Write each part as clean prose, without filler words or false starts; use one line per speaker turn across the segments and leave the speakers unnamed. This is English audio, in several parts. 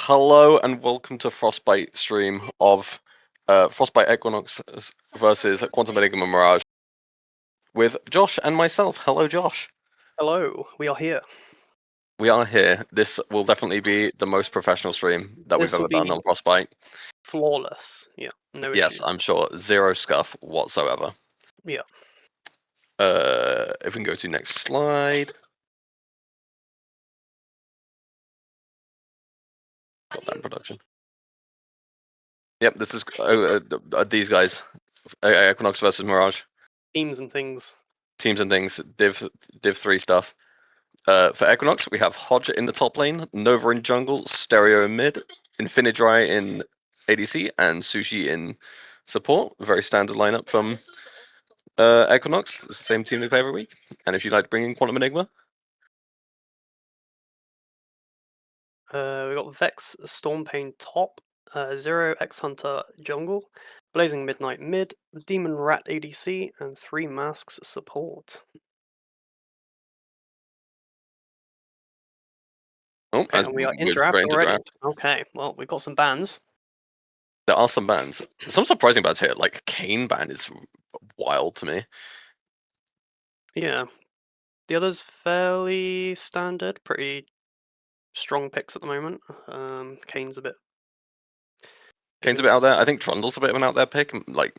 Hello and welcome to Frostbite stream of Frostbite Equinox versus Quantum Enigma Mirage with Josh and myself. Hello, Josh.
Hello, we are here.
We are here. This will definitely be the most professional stream that we've
This will
ever done
be
on Frostbite.
flawless. Yeah, no
Yes,
issues.
I'm sure. Zero scuff whatsoever.
Yeah.
If we can go to next slide. Goddamn production. Yep, this is these guys. Equinox versus Mirage.
Teams and things.
Teams and things. Div 3 stuff. For Equinox, we have Hodge in the top lane, Nova in jungle, Stereo in mid, Infinidry in ADC, and Sushi in support. Very standard lineup from Equinox. It's the same team they play every week. And if you'd like to bring in Quantum Enigma,
We got Vex Stormpain top, Zero X Hunter jungle, Blazing Midnight mid, Demon Rat ADC, and 3 Masks support. Okay, and we are in draft
into
already.
draft.
Okay, well, we've got some bans.
There are some bans. Some surprising bans here. Like Kane ban is wild to me.
Yeah. The others fairly standard, pretty strong picks at the moment. Kane's a bit
out there. I think Trundle's a bit of an out there pick. Like,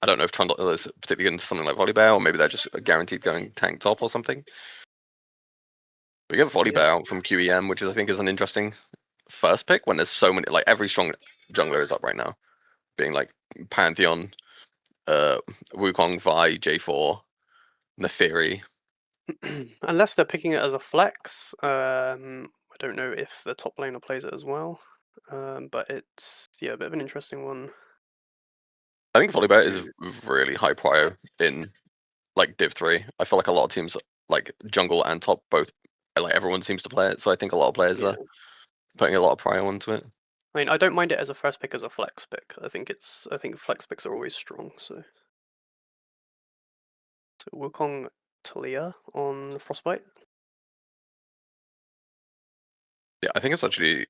I don't know if Trundle is particularly good into something like Volibear, or maybe they're just guaranteed going tank top or something. We get Volibear out from QEM, which I think is an interesting first pick when there's so many, like every strong jungler is up right now, being like Pantheon, Wukong, Vi, J4, Neferi.
Unless they're picking it as a flex. I don't know if the top laner plays it as well. But it's a bit of an interesting one.
I think Volibear is really high prio in like Div 3. I feel like a lot of teams like jungle and top both, like everyone seems to play it, so I think a lot of players are putting a lot of prio onto it.
I mean, I don't mind it as a first pick as a flex pick. I think flex picks are always strong. So Wukong Talia on Frostbite.
Yeah, I think it's actually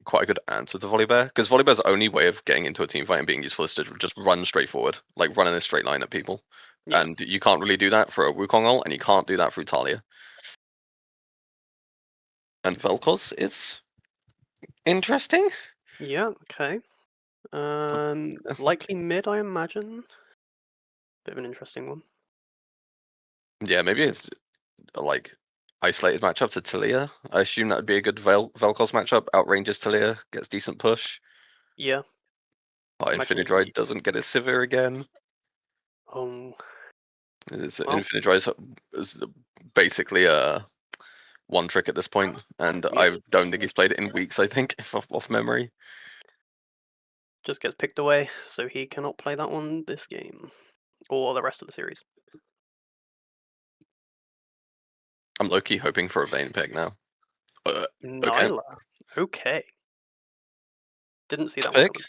quite a good answer to Volibear, because Volibear's only way of getting into a team fight and being useful is to just run straight forward, like run in a straight line at people.
Yeah.
And you can't really do that for a Wukong ult, and you can't do that through Talia. And Vel'Koz is interesting.
Yeah. Okay. Likely mid, I imagine. Bit of an interesting one.
Yeah, maybe it's like isolated matchup to Talia. I assume that would be a good Vel'Koz matchup. Outranges Talia, gets decent push.
Yeah.
But Infinidry doesn't get his Sivir again.
Oh.
Infinidry is basically a one trick at this point, and I don't think he's played it in weeks. I think, off memory.
Just gets picked away, so he cannot play that one this game or the rest of the series.
I'm low-key hoping for a Vayne pick now.
Nyla. Okay. Didn't see that one coming.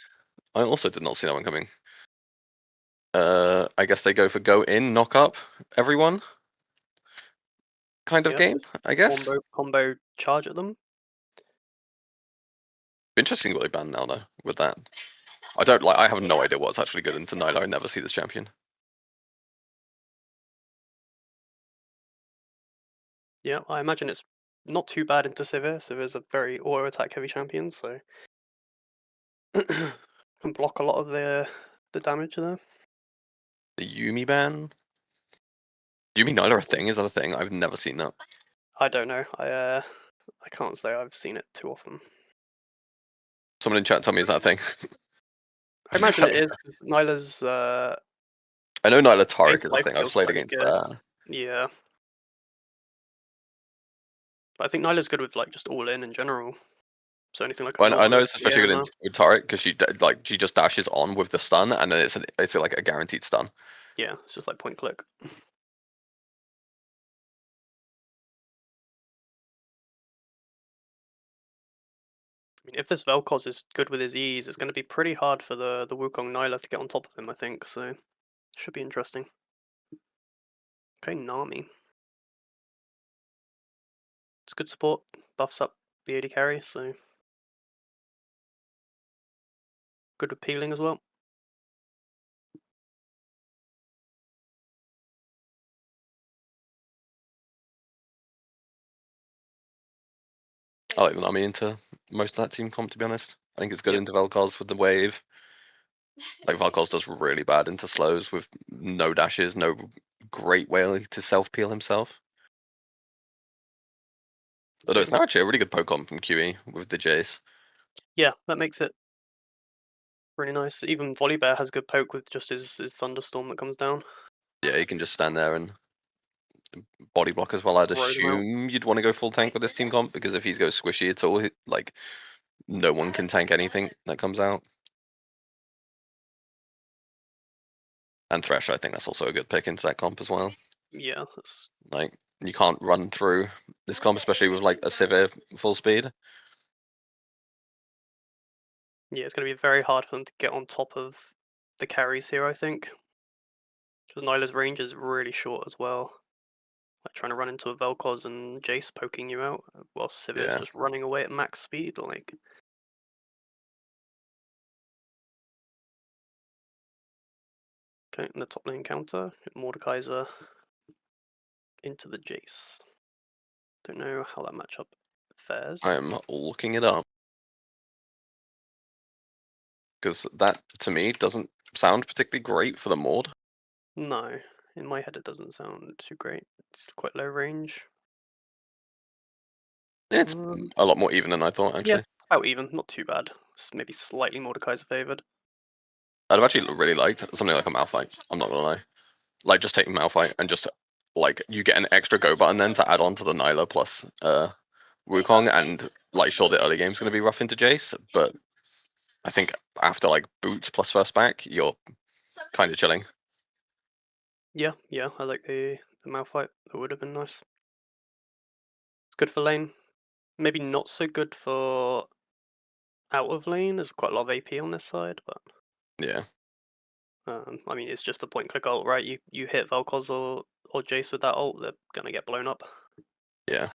I also did not see that one coming. I guess they go for go in, knock up everyone kind of game, I guess.
Combo charge at them.
Interesting what they ban now though with that. I have no idea what's actually good into Nyla. I never see this champion.
Yeah, I imagine it's not too bad into Sivir. Sivir's a very auto attack heavy champion, so can block a lot of the damage there.
The Yuumi ban? Yuumi Nyla a thing? Is that a thing? I've never seen that.
I don't know. I can't say I've seen it too often.
Someone in chat tell me, is that a thing?
I imagine it is. Nyla's
I know Nyla Taric is a thing. I've played against that.
Yeah. But I think Nyla's good with like just all in general. So anything like
I know it's especially good with Taric because she just dashes on with the stun, and then it's like a guaranteed stun.
Yeah, it's just like point click. I mean, if this Vel'Koz is good with his E's, it's going to be pretty hard for the Wukong Nyla to get on top of him, I think, so should be interesting. Okay, Nami. It's good support, buffs up the AD carry, so Good with peeling as well.
I like the Nami into most of that team comp, to be honest. I think it's good
Yep.
into Vel'Koz with the wave. Like Vel'Koz does really bad into slows with no dashes, no great way to self peel himself. Although it's
Okay.
not actually a really good poke on from QE with the Jace.
Yeah, that makes it really nice. Even Volibear has good poke with just his thunderstorm that comes down.
Yeah, you can just stand there and body block as well. I'd
Throw them out.
assume you'd want to go full tank with this team comp because if he goes squishy at all, like no one can tank anything that comes out. And Thresh, I think that's also a good pick into that comp as well.
Yeah, that's
Like you can't run through this comp, especially with like a Sivir full speed.
yeah. It's going to be very hard for them to get on top of the carries here, I think, because Nyla's range is really short as well. Like trying to run into a Vel'Koz and Jace poking you out while Sivir's
Yeah.
just running away at max speed. Like, okay, in the top lane counter, Mordekaiser into the Jace. Don't know how that matchup fares.
I am looking it up. Because that, to me, doesn't sound particularly great for the Maud.
No, in my head it doesn't sound too great. It's quite low range.
It's a lot more even than I thought,
Yeah,
actually.
about even, not too bad. Maybe slightly Mordekaiser favored.
I'd have actually really liked something like a Malphite. I'm not gonna lie. Like just taking Malphite and just like you get an extra go button then to add on to the Nyla plus Wukong, and like sure the early game's gonna be rough into Jace, but I think after like boots plus first back, you're kind of chilling.
Yeah, I like the Malphite. That would have been nice. It's good for lane. Maybe not so good for out of lane. There's quite a lot of AP on this side, but
Yeah.
I mean, it's just a point click ult, right? You hit Vel'Koz or Jace with that ult, they're gonna get blown up.
Yeah.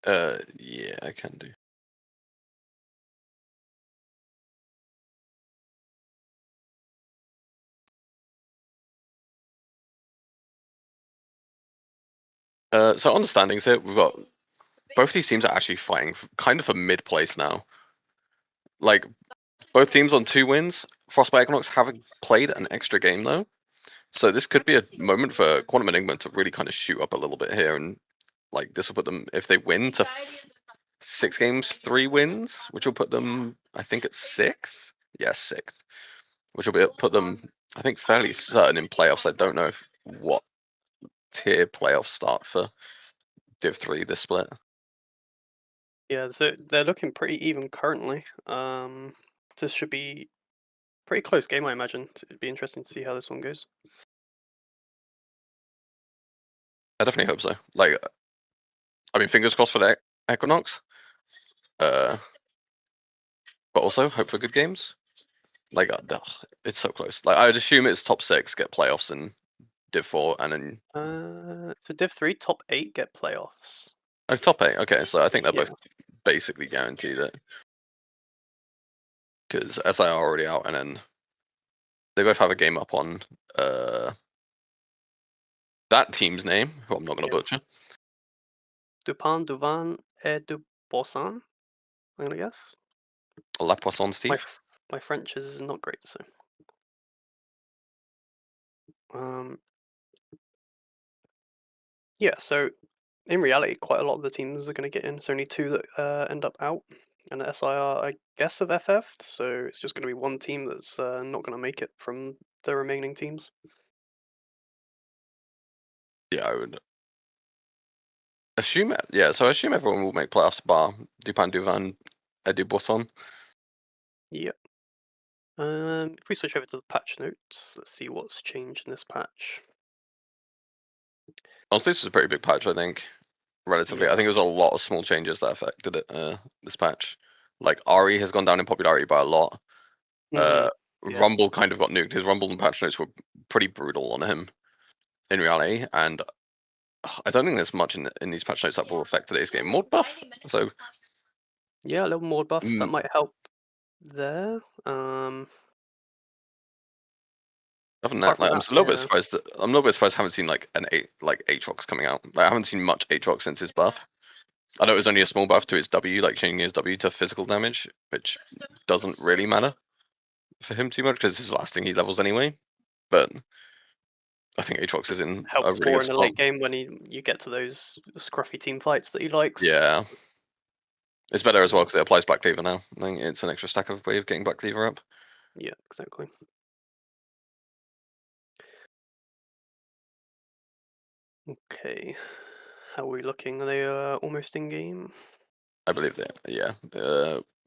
Yeah, I can do. So on the standings here, we've got both these teams are actually fighting kind of for mid place now. Like both teams on 2 wins. Frostbite Equinox haven't played an extra game though, so this could be a moment for Quantum Enigma to really kind of shoot up a little bit here, and like this will put them, if they win, to 6 games, 3 wins, which will put them, I think, at 6th. Yeah, 6th, which will put them, I think, fairly certain in playoffs. I don't know what tier playoffs start for Div 3 this split.
Yeah, so they're looking pretty even currently. This should be pretty close game, I imagine. It'd be interesting to see how this one goes.
I definitely hope so. Like, I mean, fingers crossed for the Equinox. But also hope for good games. Like, it's so close. Like, I'd assume it's top 6 get playoffs, and Div 4, and then
So Div 3 top 8 get playoffs.
oh, top 8. Okay, so I think they're
Yeah.
both basically guaranteed it because SI are already out, and then they both have a game up on that team's name, who I'm not going to
Yeah.
butcher.
Dupin, Duvan, et Duboisson, I'm gonna guess.
La Poisson
My
Steve.
my French is not great, so. Yeah, so in reality, quite a lot of the teams are going to get in. It's only 2 that end up out, and the SIR, I guess, have FF'd. So it's just going to be one team that's not going to make it from the remaining teams.
Yeah, I would assume. Yeah, so I assume everyone will make playoffs bar Dupin, Duvan, et Duboisson.
Yep. If we switch over to the patch notes, let's see what's changed in this patch.
Honestly, this was a pretty big patch, I think. Relatively, I
Yeah.
think it was a lot of small changes that affected it. This patch, like Ari has gone down in popularity by a lot.
Hmm. Yeah.
Rumble kind of got nuked. His Rumble and patch notes were pretty brutal on him in reality, and I don't think there's much in these patch notes that will affect today's game. Mod buff, so
Yeah, a little more buffs that might help there.
other than
Apart
that,
from
like, I'm
that,
just a little bit
yeah.
surprised that I'm a little bit surprised I haven't seen like an Aatrox coming out. Like, I haven't seen much Aatrox since his buff. I know it was only a small buff to his W, like changing his W to physical damage, which doesn't really matter for him too much because it's the last thing he levels anyway. But I think Aatrox is in a
Helps
really
more
good
in the
spot.
late game when you get to those scruffy team fights that he likes.
Yeah, it's better as well
Mm,
because it applies Black Cleaver now. I think it's an extra stack of way of getting Black Cleaver up.
yeah, exactly. Okay. How are we looking? Are they almost in game?
I believe that. Yeah,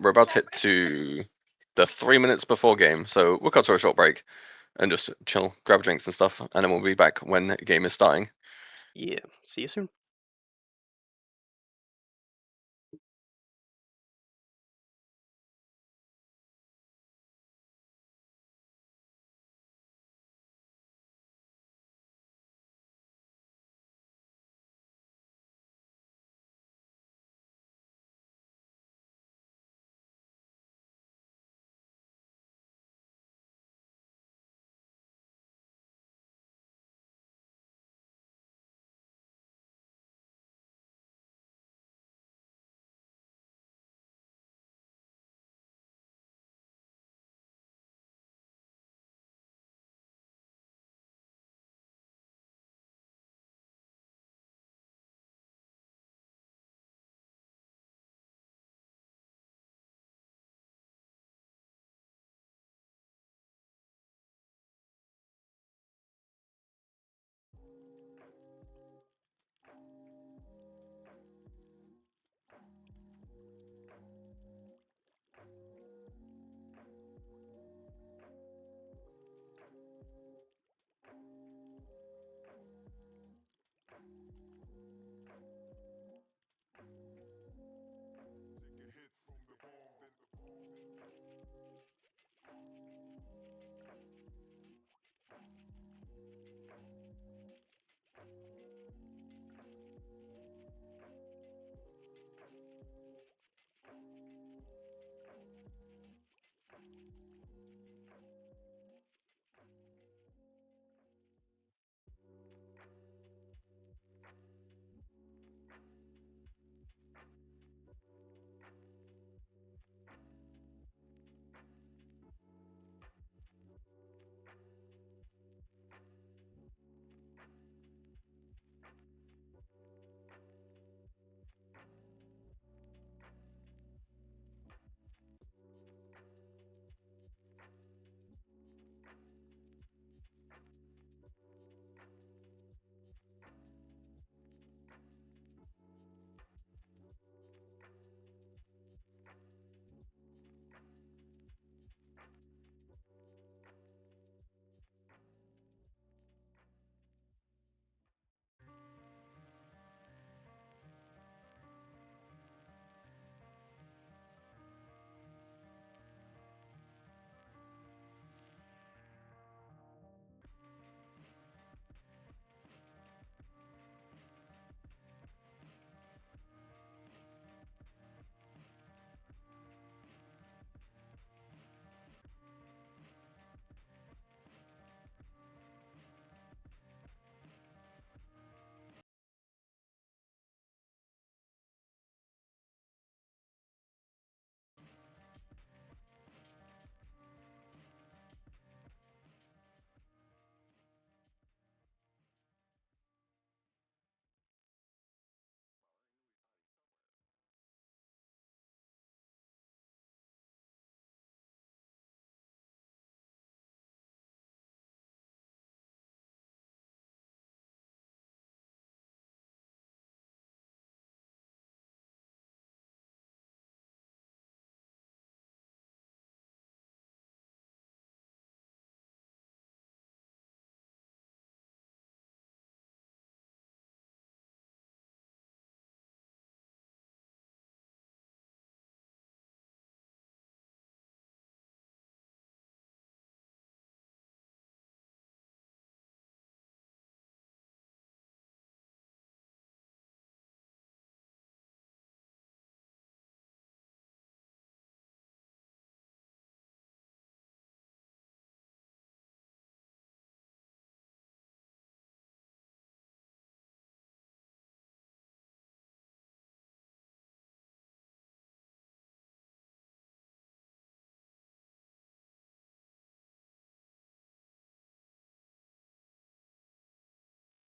we're about to hit to the 3 minutes before game, so we'll cut to a short break and just chill, grab drinks and stuff, and then we'll be back when the game is starting.
Yeah. See you soon.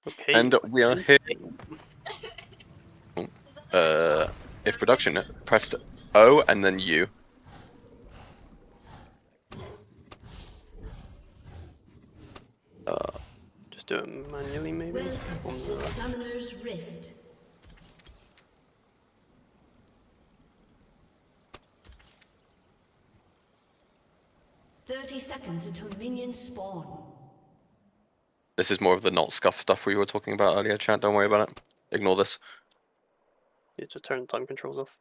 Okay.
And we are here. If production, press O and then U.
Just do it manually, maybe.
Welcome to Summoner's Rift. "30 seconds until minions spawn."
This is more of the not scuff stuff we were talking about earlier, chat. Don't worry about it. Ignore this.
Yeah, just turn time controls off.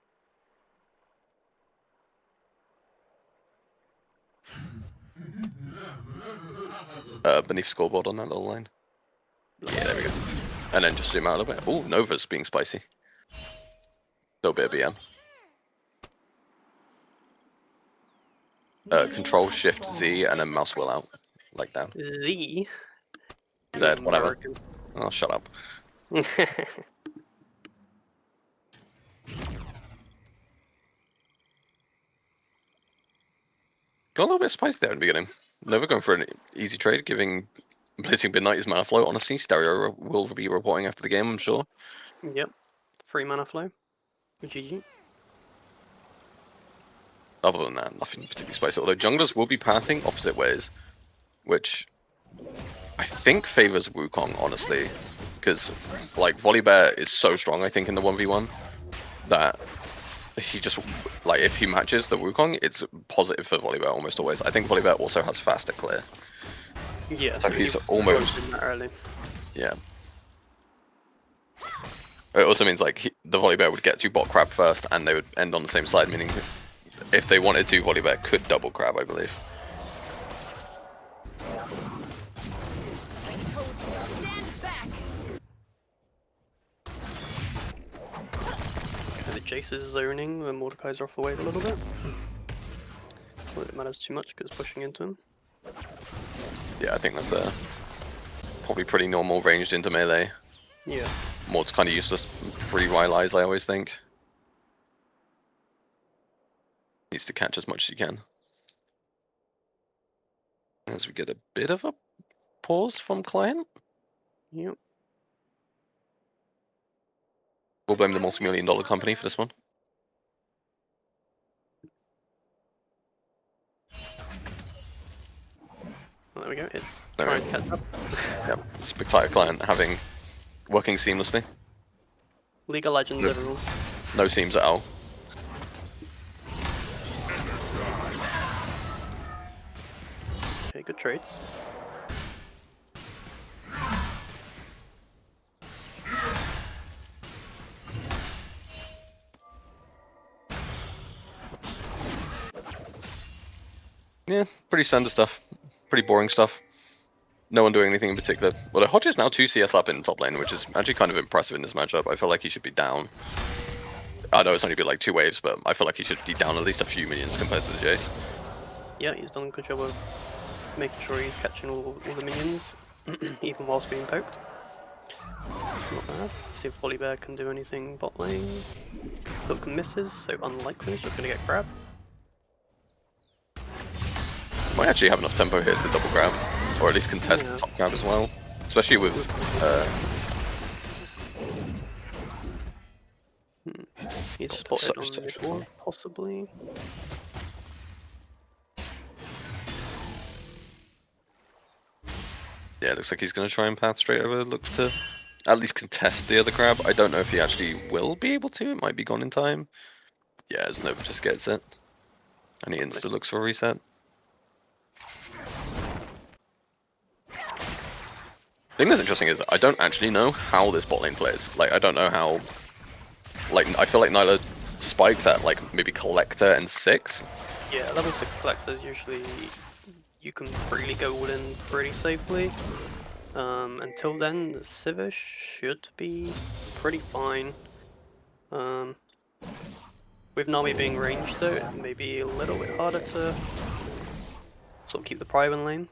Beneath scoreboard on that little line. Yeah, there we go. And then just zoom out a little bit. Oh, Nova's being spicy. Little bit of BM. Control Shift Z and then mouse wheel out, like that.
Z.
Z, whatever.
American.
Oh, shut up. Got a little bit spicy there in the beginning. Nova going for an easy trade, placing Midnight his mana flow. Honestly, Stereo will be reporting after the game, I'm sure.
Yep. 3 mana flow. GG.
Other than that, nothing particularly spicy. Although junglers will be pathing opposite ways, which I think favors Wukong, honestly, because like Volibear is so strong, I think, in the 1v1 that he just like if he matches the Wukong, it's positive for Volibear almost always. I think Volibear also has faster clear.
Yeah,
So
so
he's
he
almost
goes in that early.
yeah. It also means like the Volibear would get to bot crab first, and they would end on the same side, meaning if they wanted to, Volibear could double crab, I believe.
The Jace is zoning when Mordekaiser off the wave a little bit. Well, it matters too much because pushing into him.
Yeah, I think that's probably pretty normal ranged into melee.
Yeah.
Mord's kind of useless free Rylai's, I always think. Needs to catch as much as you can. As we get a bit of a pause from client.
Yep.
We'll blame the multi-million-dollar company for this one.
Well, there we go. It's
There
trying
we
to catch up.
Yep, spectacular client working seamlessly.
League of Legends,
No.
everyone.
No seams at all.
Okay, good trades.
Yeah, pretty standard stuff. Pretty boring stuff. No one doing anything in particular. Well, Hodge is now 2 CS up in top lane, which is actually kind of impressive in this matchup. I feel like he should be down. I know it's only been like 2 waves, but I feel like he should be down at least a few minions compared to the Jace.
Yeah, he's done a good job of making sure he's catching all the minions, even whilst being poked. Not bad. See if Volibear can do anything bot lane. Hook misses, so unlikely. He's just going to get grabbed.
Might actually have enough tempo here to double grab, or at least contest
Yeah.
top grab as well. Especially with
He's
God,
spotted
so-
on
so
mid
funny.
ward, possibly.
Yeah, it looks like he's going to try and path straight over, look to at least contest the other crab. I don't know if he actually will be able to, it might be gone in time. Yeah, as Nova just gets it. And he insta looks for a reset. The thing that's interesting is I don't actually know how this bot lane plays. Like, I don't know how... Like, I feel like Nyla spikes at, like, maybe Collector and 6.
Yeah, level 6 collectors usually you can freely go all in pretty safely. Until then, the Civish should be pretty fine. With Nami being ranged though, it may be a little bit harder to sort of keep the Prime in lane.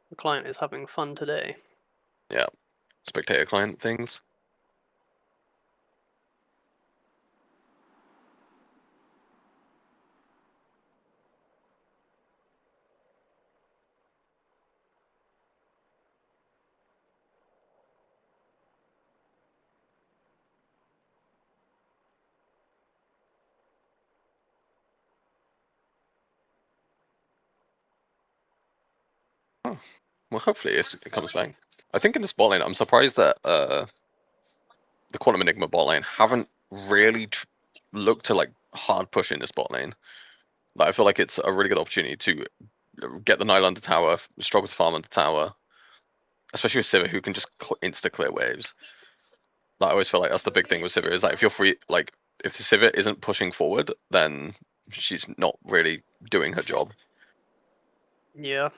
The client is having fun today.
Yeah, spectator client things. Well, hopefully it comes back. I think in this bot lane, I'm surprised that the Quantum Enigma bot lane haven't really looked to like hard push in this bot lane. Like, I feel like it's a really good opportunity to get the Nile under tower, struggle to farm under tower, especially with Sivir, who can just insta clear waves. Like, I always feel like that's the big thing with Sivir, is like if you're free, like if the Sivir isn't pushing forward, then she's not really doing her job.
Yeah.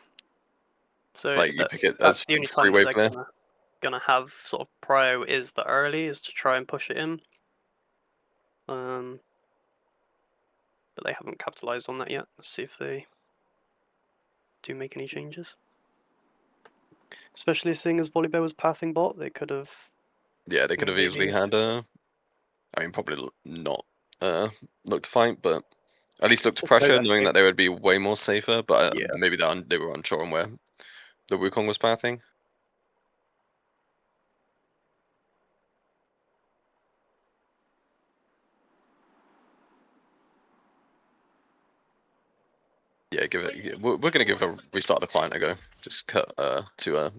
So
Like you pick it
that's
as
the only
free
time that
wave
they're
clear.
gonna have sort of prio is the early, is to try and push it in. But they haven't capitalized on that yet. Let's see if they do make any changes. Especially seeing as Volibear was pathing bot, they could have.
Yeah, they could have easily
maybe-
had I mean, probably not look to fight, but at least look to
Just play
pressure,
that
knowing that
safe.
they would be way more safer. But
Yeah.
maybe they were unsure on where the Wukong was pathing. Yeah, give it. Yeah, we're gonna give a restart the client a go. Just cut to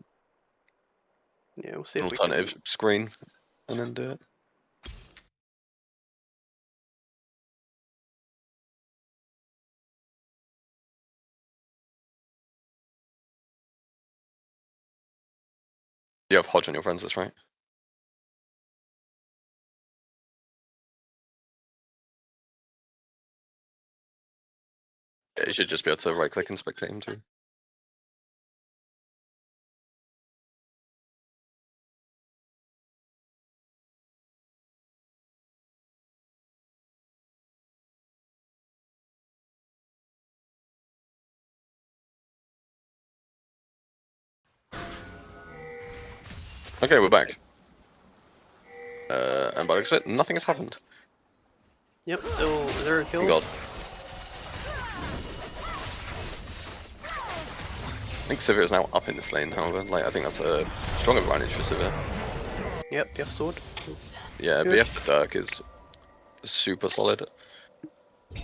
Yeah, we'll see
an
if we can.
alternative screen, and then do it. You have Hodge on your friends list, right? Yeah, you should just be able to right click and spectate him too. Okay, we're back. And by the looks of it, nothing has happened.
Yep, still 0 kills.
Thank God. I think Sivir is now up in this lane, however. Like, I think that's a strong advantage for Sivir.
Yep, BF sword.
Yeah,
Good.
BF the Dirk is super solid.
So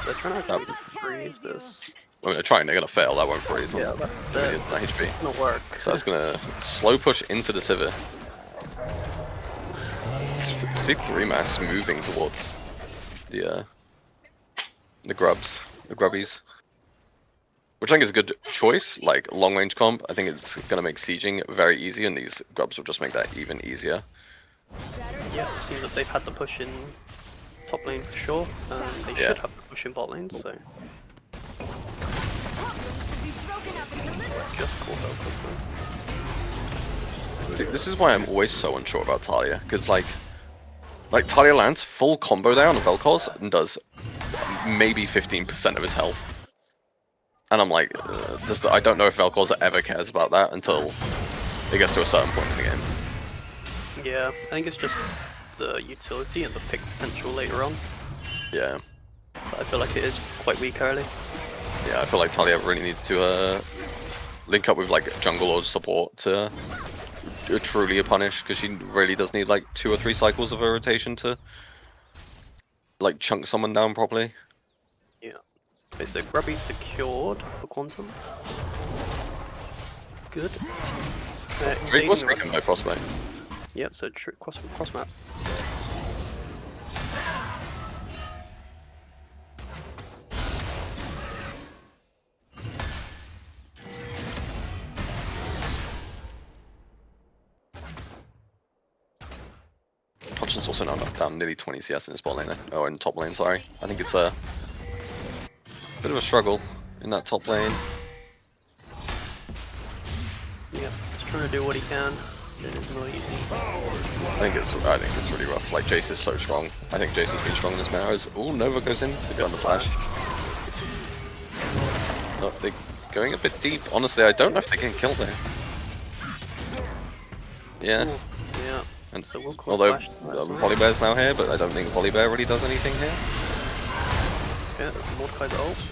they're trying to actually freeze this.
I mean, they're trying, they're gonna fail, that won't freeze.
Yeah,
on
that's
that HP.
gonna work.
So that's gonna slow push into the Sivir. See 3 mass moving towards the grubbies. Which I think is a good choice, like long range comp. I think it's gonna make sieging very easy, and these grubs will just make that even easier.
Yeah, it seems that they've had the push in top lane for sure. They should have the push in bot lane, so. Just called out this one.
See, this is why I'm always so unsure about Talia, because like Talia lands full combo there on the Vel'Koz and does maybe 15% of his health. And I'm like, I don't know if Vel'Koz ever cares about that until it gets to a certain point in the game.
Yeah, I think it's just the utility and the pick potential later on.
Yeah.
But I feel like it is quite weak early.
Yeah, I feel like Talia really needs to link up with like jungle or support to truly punish, because she really does need like 2 or 3 cycles of a rotation to like chunk someone down properly.
Yeah. Okay, so Grubby's secured for Quantum. Good.
Drake was taken by Frostbite.
Yep, so cross map.
Hodgson's also now down nearly 20 CS in his bot lane, or in top lane, sorry. I think it's a bit of a struggle in that top lane.
Yeah, he's trying to do what he can. It is not easy.
I think it's really rough. Like, Jace is so strong. I think Jace has been strong in this meta. Oh, Nova goes in to go on the flash. Oh, they're going a bit deep. Honestly, I don't know if they can kill there. Yeah.
Ooh, yeah.
And
So we'll call
although
flash to that as well.
Volibear's now here, but I don't think Volibear really does anything here.
Yeah, there's Mordekaiser ult.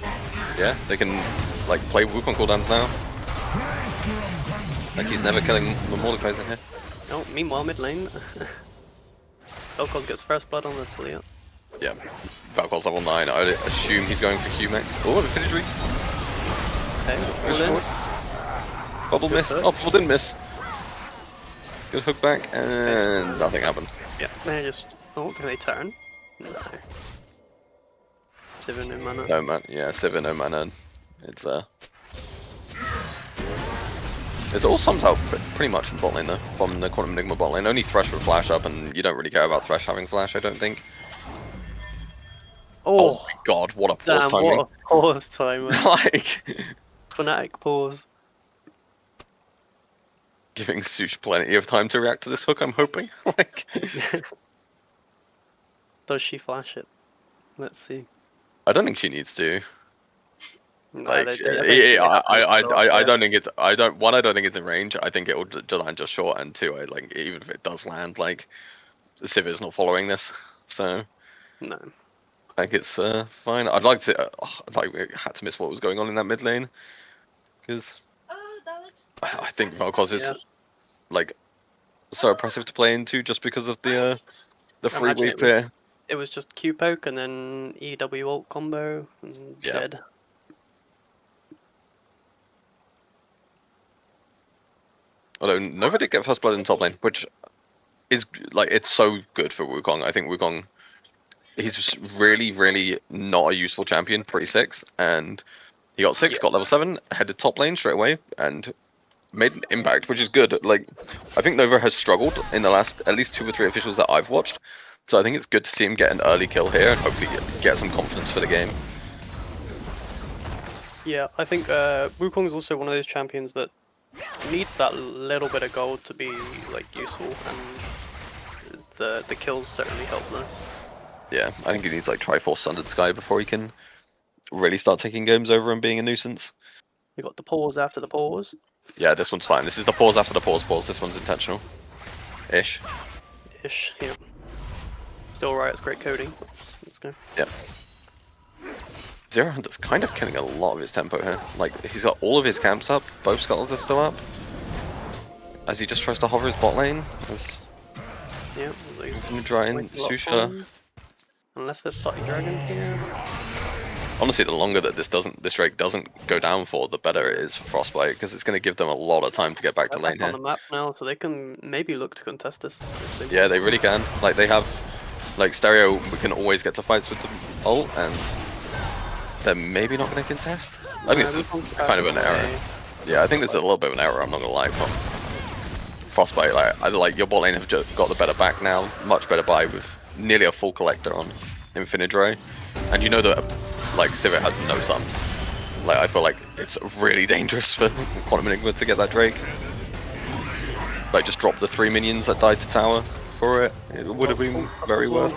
Yeah, they can like play Wukong cooldowns now. Like, he's never killing the Mordekaiser here.
Oh, meanwhile, mid lane. Vel'Koz gets first blood on the Talia.
Yeah, Valkor's level 9. I would assume he's going for Q next. Oh, the finish read.
All in.
Bubble
Good
miss.
hook.
Oh, bubble didn't miss. Good hook back, and nothing happened.
Yeah, they just. Oh, can they turn? No. Sivir no mana.
No man, yeah, Sivir no mana. It's It all sums out pretty much in bot lane though, from the Quantum Enigma bot lane. Only Thresh would flash up, and you don't really care about Thresh having flash, I don't think. Oh my god, what a pause
damn,
timing.
what a pause timer.
Like,
Fnatic pause.
giving Sush plenty of time to react to this hook, I'm hoping. Like,
Does she flash it? Let's see.
I don't think she needs to.
No,
Like,
they eventually have to follow up
I
there.
don't think it's, I don't think it's in range. I think it will land just short, and two, like, even if it does land, like, Sivir's not following this, so
No.
I think it's fine. I'd like to, we had to miss what was going on in that mid lane, because I think Vel'Koz is like so oppressive to play into just because of the free
Imagine
wave clear.
it was just Q poke and then EW ult combo and
Yeah.
dead.
Although Nova did get first blood in top lane, which is like, it's so good for Wukong. I think Wukong, he's just really, really not a useful champion pre-6, and he got 6, got level 7, headed top lane straight away, and made an impact, which is good. Like, I think Nova has struggled in the last at least 2 or 3 officials that I've watched, so I think it's good to see him get an early kill here and hopefully get some confidence for the game.
Yeah, I think Wukong is also one of those champions that needs that little bit of gold to be like useful, and the kills certainly help though.
Yeah, I think he needs like Triforce Sundered Sky before he can really start taking games over and being a nuisance.
You got the pause after the pause.
Yeah, this one's fine. This is the pause after the pause. This one's intentional. Ish.
Ish, yeah. Still right, it's great coding. Let's go.
Yep. Zero Hunter's kind of killing a lot of his tempo here. Like, he's got all of his camps up, both scuttles are still up. As he just tries to hover his bot lane.
Yeah,
Gonna try in Susha.
Unless there's Starting Dragon here.
Honestly, the longer that this Drake doesn't go down for, the better it is for Frostbite, because it's going to give them a lot of time to get back to lane
Back on
here.
the map now, so they can maybe look to contest this.
Yeah, they really can. Like, they have, like, Stereo, we can always get to fights with the ult, and they're maybe not going to contest. I think it's kind of an error. Yeah, I think there's a little bit of an error, I'm not going to lie, from Frostbite. Like, either like your bot lane have just got the better back now, much better buy with nearly a full collector on Infinidray, and you know that like Sivir has no sums. Like, I feel like it's really dangerous for Quantum Enigma to get that Drake. Like, just drop the 3 minions that died to tower for it. It would have been very worth.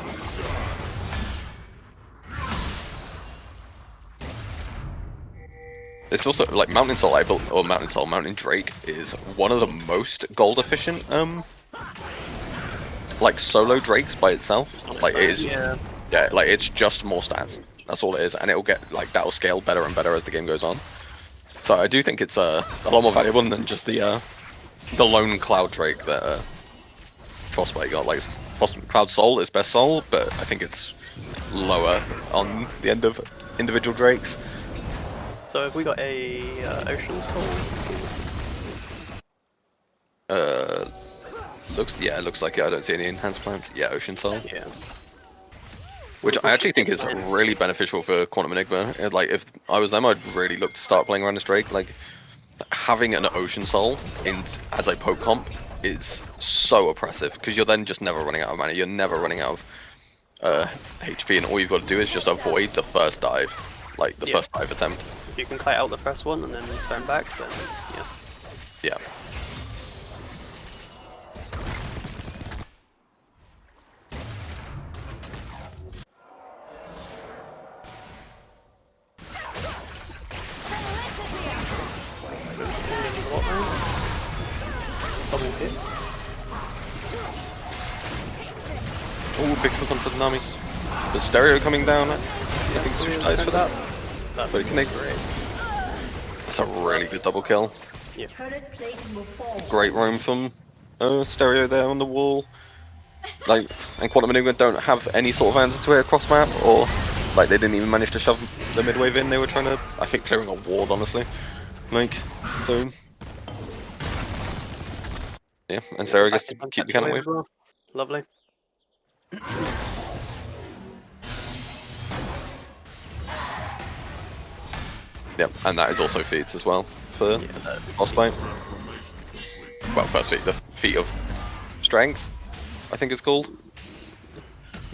It's also like Mountain Soul Mountain Drake is one of the most gold efficient like solo Drakes by itself. Like, it is, yeah, like it's just more stats. That's all it is, and it'll get like, that'll scale better and better as the game goes on. So I do think it's a lot more valuable than just the lone Cloud Drake that Frostbite got. Like, Cloud Soul is best soul, but I think it's lower on the end of individual Drakes.
So have we got a Ocean Soul?
It looks like it. I don't see any enhanced plans. Yeah, Ocean Soul.
Yeah.
Which I actually think is really beneficial for Quantum Enigma. Like, if I was them, I'd really look to start playing around this Drake. Like, having an Ocean Soul as a poke comp is so oppressive, because you're then just never running out of mana. You're never running out of HP, and all you've got to do is just avoid the first dive, like the first dive attempt.
If you can kite out the first one and then turn back, then yeah.
Yeah. Oh, big hook onto the Nami. The Stereo coming down. I think Sush dies for that.
That's
But can they... That's a really good double kill.
Yeah.
Great roam from Stereo there on the wall. Like, and Quantum Enigma don't have any sort of answer to it across map, or like they didn't even manage to shove the mid wave in. They were trying to, I think, clearing a ward, honestly. Like, so. Yeah, and Sarah gets to keep the cannon wave.
Well. Lovely.
Yep, and that is also feats as well for Frostbite. Well, first feat, the feat of strength, I think it's called.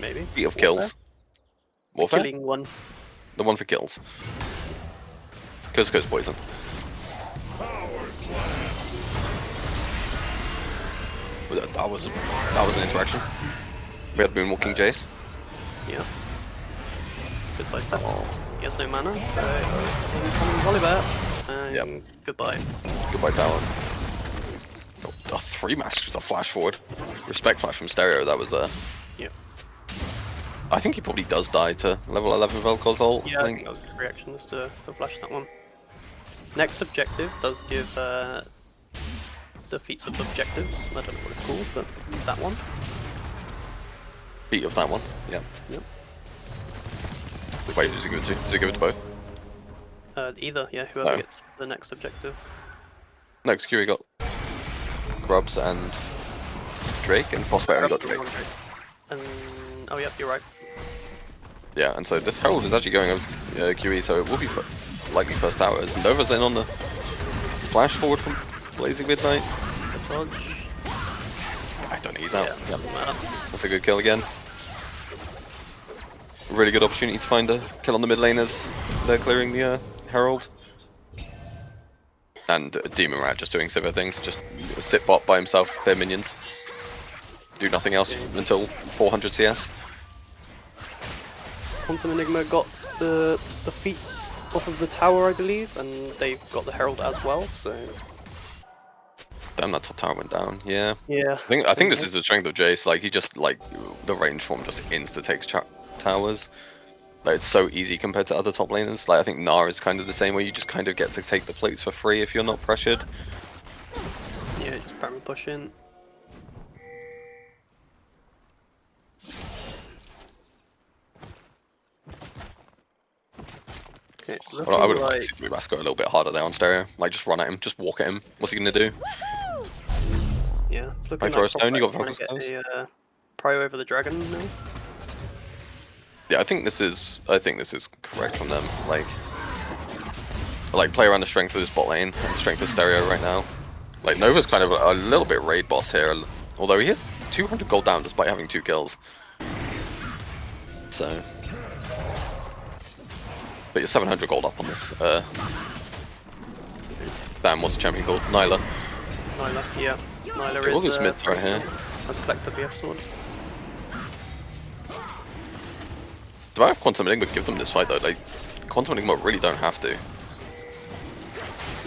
Maybe.
Feat of kills. Warfare?
Killing one.
The one for kills. Because poison. That was an interaction. We had Moonwalking Jace.
Yeah. Good side step. He has no mana, so incoming Volibear. And goodbye.
Goodbye tower. Oh, 3 masks with a flash forward. Respect flash from Stereo, that was
Yeah.
I think he probably does die to level 11 Vel'Koz's ult.
Yeah, I think that was a good reaction just to flash that one. Next objective does give the feats of objectives. I don't know what it's called, but that one.
Feat of that one, yeah.
Yep.
Wait, does he give it to? Does he give it to both?
Either, yeah, whoever gets the next objective.
Next Q, we got Grubs and Drake, and Frostbite only got Drake.
And oh, yep, you're right.
Yeah, and so this Herald is actually going over to QE, so it will be likely first tower. As Nova's in on the flash forward from Blazing Midnight.
The dodge.
I don't know, he's out.
Yeah, doesn't matter.
That's a good kill again. Really good opportunity to find a kill on the mid lane as they're clearing the Herald. And Demon Rat just doing similar things, just sit bot by himself, clear minions. Do nothing else until 400 CS.
Quantum Enigma got the feats off of the tower, I believe, and they've got the Herald as well, so...
Damn, that top tower went down, yeah.
Yeah.
I think this is the strength of Jace, like, he just, like, the range form just insta-takes towers. Like, it's so easy compared to other top laners. Like, I think Gnar is kind of the same, where you just kind of get to take the plates for free if you're not pressured.
Yeah, just primary push in. Okay, it's looking
Well, I would have
like...
liked to see Rasco a little bit harder there on Stereo. Like, just run at him, just walk at him. What's he gonna do?
Yeah, it's looking
Like, throw a
like
stone, you got
trying to
Vel'Koz
get a prio over the dragon now.
Yeah, I think this is correct from them. Like play around the strength of this bot lane and the strength of Stereo right now. Like Nova's kind of a little bit raid boss here, although he has 200 gold down despite having 2 kills. So, but you're 700 gold up on this. Damn, what's the champion called? Nyla.
Nyla, yeah. Nyla
Okay, all
is
this mid threat here.
Let's collect the BF sword.
Do I have Quantum Enigma give them this fight though? Like, Quantum Enigma really don't have to.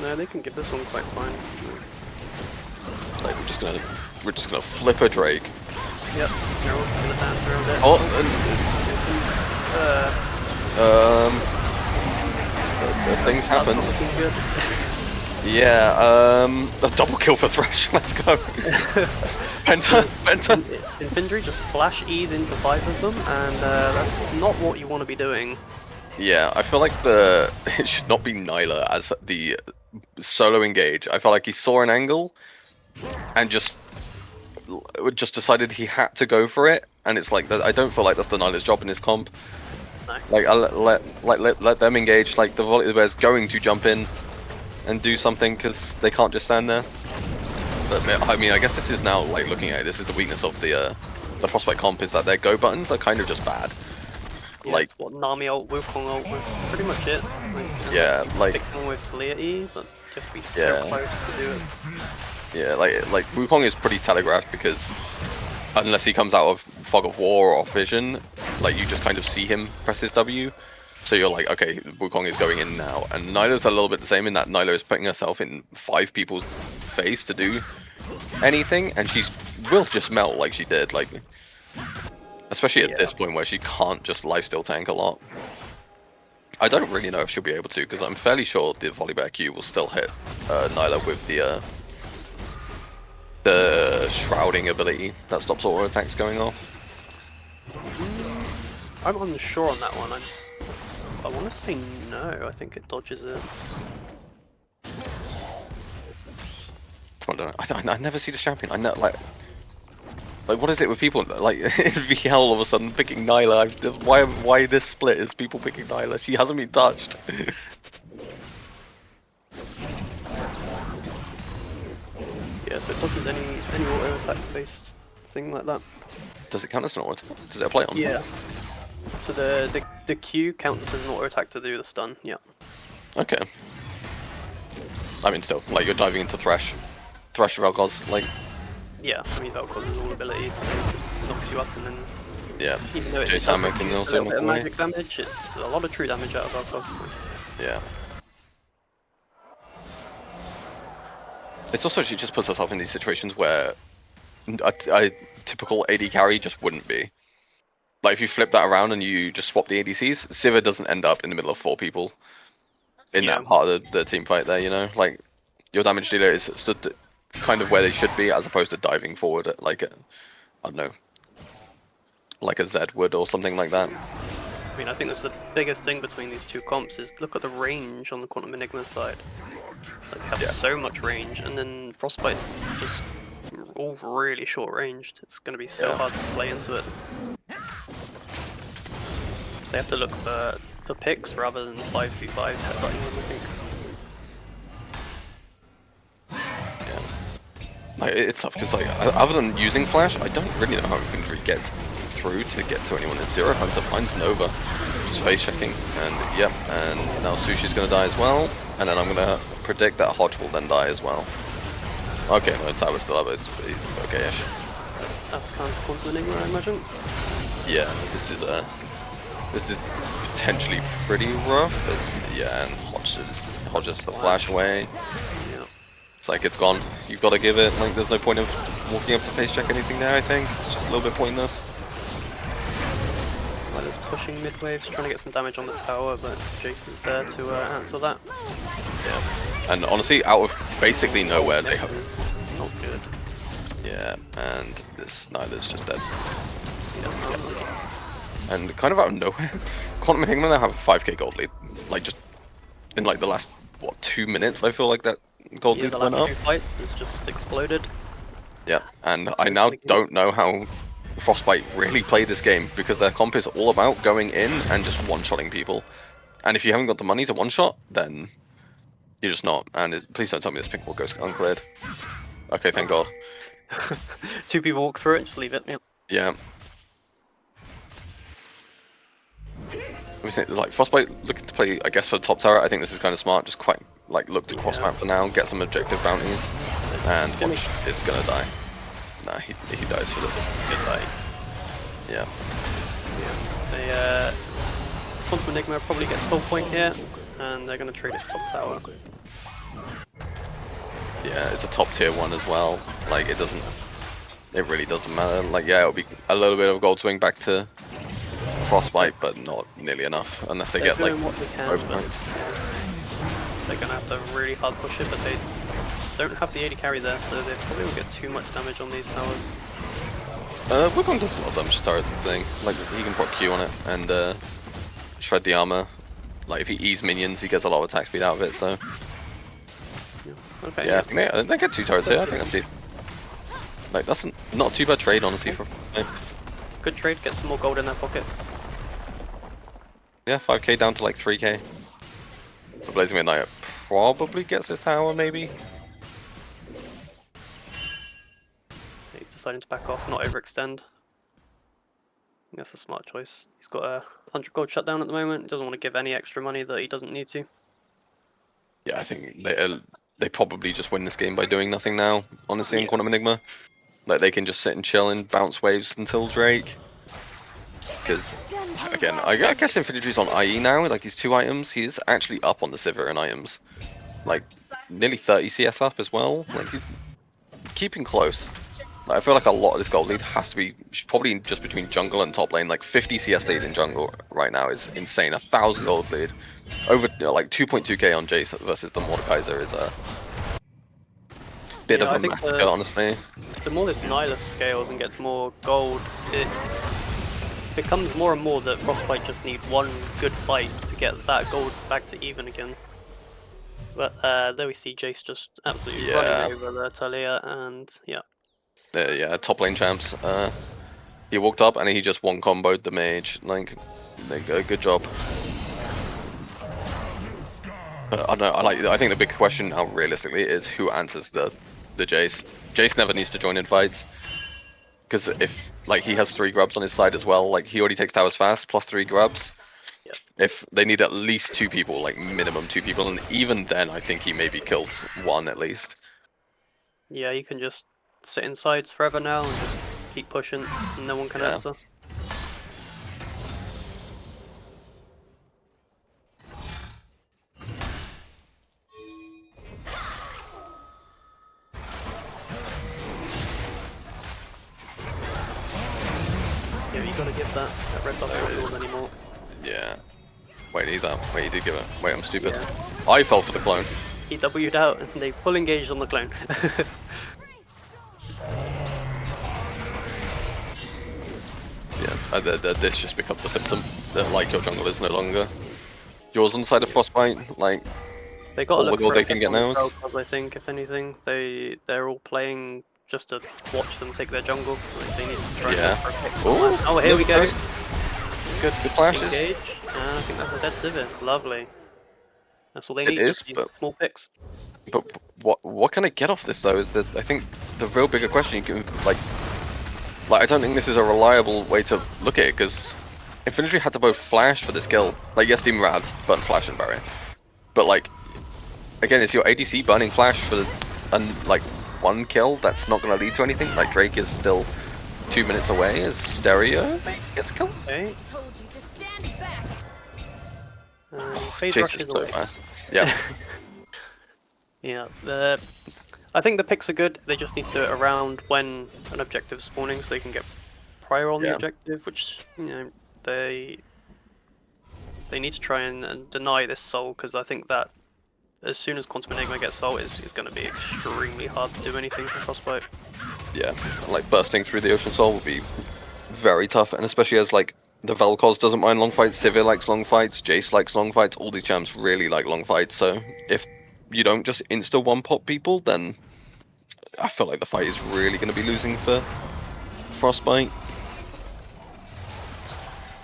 No, they can give this one quite fine.
Like, we're just gonna flip a Drake.
Yep, Herald gonna dance around it.
Oh, things happen.
Looking good.
Yeah, a double kill for Thresh. Let's go. Penta.
Infantry just flash ease into 5 of them, and that's not what you want to be doing.
Yeah, I feel like it should not be Nyla as the solo engage. I felt like he saw an angle and just decided he had to go for it, and it's like I don't feel like that's the Nyla's job in this comp.
No.
Like let them engage. Like the Volibear's going to jump in and do something because they can't just stand there. But I mean, I guess this is now like looking at it. This is the weakness of the Frostbite comp, is that their go buttons are kind of just bad.
Yeah,
like
it's what Nami ult, Wukong ult was pretty much it.
Yeah, like
fixing with Talia E, but you have to be so close to do it.
Yeah, like Wukong is pretty telegraphed because unless he comes out of Fog of War or Vision, like you just kind of see him press his W. So you're like, okay, Wukong is going in now. And Nyla's a little bit the same in that Nyla is putting herself in 5 people's face to do anything, and she will just melt like she did, like especially at this point where she can't just lifesteal tank a lot. I don't really know if she'll be able to, because I'm fairly sure the Volibear Q will still hit Nyla with the shrouding ability that stops auto attacks going off.
I'm unsure on that one. I want to say no. I think it dodges it.
I don't know. I never see the champion. I know, like what is it with people like in VL all of a sudden picking Nyla? Why this split is people picking Nyla? She hasn't been touched.
Yeah, so it dodges any auto attack based thing like that.
Does it count as an auto? Does it apply on?
Yeah. So the Q counts as an auto attack to do the stun. Yeah.
Okay. I mean, still, like you're diving into Thresh of Algoz, like.
Yeah, I mean that causes all abilities, so it just knocks you up and then.
Yeah.
Even though it
Jace
does
Hammer can
a
also
little bit
knock
of
away.
magic damage, it's a lot of true damage out of Algoz. So.
Yeah. It's also she just puts herself in these situations where a typical AD carry just wouldn't be. Like if you flip that around and you just swap the ADCs, Sivir doesn't end up in the middle of 4 people in that part of the team fight there, you know? Like your damage dealer is stood kind of where they should be as opposed to diving forward at like I don't know, like a Zed would or something like that.
I mean, I think that's the biggest thing between these two comps is look at the range on the Quantum Enigma side. Like, they have so much range, and then Frostbite's just all really short ranged. It's going to be so hard to play into it. They have to look for picks rather than 5v5 headbutting them, I think.
Like it's tough because like other than using flash, I don't really know how infantry gets through to get to anyone in zero. Hunter finds Nova, just face checking, and yep, and now Sushi's gonna die as well, and then I'm gonna predict that Hodge will then die as well. Okay, no, Tower's still up. He's okay-ish.
That's kind of Quantum Enigma, I imagine.
Yeah, this is potentially pretty rough. Yeah, and Hodge just the flash away. It's like it's gone. You've got to give it. Like there's no point of walking up to face check anything there. I think it's just a little bit pointless.
Well, it's pushing mid waves, trying to get some damage on the tower, but Jace is there to answer that.
Yeah, and honestly, out of basically nowhere, they have.
Not good.
Yeah, and this Nyla's just dead.
Yeah.
And kind of out of nowhere, Quantum Enigma now have a 5k gold lead. Like just in like the last 2 minutes, I feel like that gold lead
the
went
last
up.
2 fights has just exploded.
Yeah, and I now don't know how Frostbite really play this game because their comp is all about going in and just one-shotting people. And if you haven't got the money to one-shot, then you're just not. And please don't tell me this pink wall goes uncleared. Okay, thank God.
2 people walk through it, just leave it.
Yeah. Like Frostbite looking to play, I guess, for the top tower. I think this is kind of smart. Just quite like look to cross map for now, get some objective bounties, and Hodge is gonna die. Nah, he dies for this.
Good die.
Yeah.
They Quantum Enigma probably get soul point here, and they're gonna trade it to top tower.
Yeah, it's a top tier one as well. Like it really doesn't matter. Like yeah, it'll be a little bit of gold swing back to Frostbite, but not nearly enough unless they get like overpoints.
They're gonna have to really hard push it, but they don't have the AD carry there, so they probably won't get too much damage on these towers.
Wukong does a lot of damage to towers, thing. Like he can put Q on it and shred the armor. Like if he E's minions, he gets a lot of attack speed out of it. So
Okay.
yeah, I think they get 2 turrets here. I think that's it. Like that's not too bad trade, honestly. For
Good trade. Get some more gold in their pockets.
yeah, 5k down to like 3k. The Blazing Midnight probably gets this tower, maybe.
He's deciding to back off, not overextend. I think that's a smart choice. He's got a 100 gold shutdown at the moment. He doesn't want to give any extra money that he doesn't need to.
Yeah, I think they probably just win this game by doing nothing now, honestly, in Quantum Enigma. Like, they can just sit and chill and bounce waves until Drake. Because, again, I guess Infinity's on IE now, like his 2 items, he's actually up on the Sivir in items. Like, nearly 30 CS up as well. Like, he's keeping close. Like, I feel like a lot of this gold lead has to be probably just between jungle and top lane. Like, 50 CS lead in jungle right now is insane. 1,000 gold lead. Over, like, 2.2k on Jace versus the Mordekaiser is a bit of a massacre, honestly.
The more this Nyla scales and gets more gold, it becomes more and more that Frostbite just need one good fight to get that gold back to even again. But there we see Jace just absolutely
Yeah.
running over the Talia, and yeah.
Yeah, top lane champs. He walked up and he just one comboed the mage. Like, good job. I don't know. I think the big question now, realistically, is who answers the Jace. Jace never needs to join in fights because if like he has 3 grubs on his side as well, like he already takes towers fast plus 3 grubs.
Yep.
If they need at least 2 people, like minimum 2 people, and even then, I think he maybe kills 1 at least.
Yeah, you can just sit in sides forever now and just keep pushing, and no one can
Yeah.
answer. Yeah, you gotta give that red buff's not yours anymore.
Yeah. Wait, he's out. Wait, he did give it. Wait, I'm stupid.
Yeah.
I fell for the clone.
He W'd out and they full engaged on the clone.
Yeah, this just becomes a symptom that like your jungle is no longer yours on the side of Frostbite. Like
They got to
all
look
the gold
for a
they can
hit
get
on
now
the
is.
Because I think if anything, they're all playing just to watch them take their jungle. Like they need to try and
Yeah.
look for a pick
Ooh,
somewhere. Oh, here we go.
nice.
Good
flashes.
engage. I think that's a dead Sivir. Lovely. That's all they
It
need.
is,
Just these
but
small picks.
what can I get off this though is that I think the real bigger question you can like I don't think this is a reliable way to look at it because Infantry had to both flash for this kill. Like yes, Demon Rat had burnt flash and barrier, but like again, it's your ADC burning flash for like 1 kill. That's not going to lead to anything. Like Drake is still 2 minutes away as Stereo maybe gets killed.
Okay.
Told you to stand back.
Phase
Chase
rush
is
is
so
away.
fast. Yeah.
Yeah. I think the picks are good. They just need to do it around when an objective's spawning, so they can get prior on the
Yeah.
objective, which they need to try and deny this soul, because I think that as soon as Quantum Enigma gets soul, it's going to be extremely hard to do anything for Frostbite.
Yeah, like bursting through the Ocean Soul would be very tough, and especially as like the Vel'Koz doesn't mind long fights, Sivir likes long fights, Jace likes long fights, all these champs really like long fights, so if you don't just insta one pop people, then I feel like the fight is really going to be losing for Frostbite.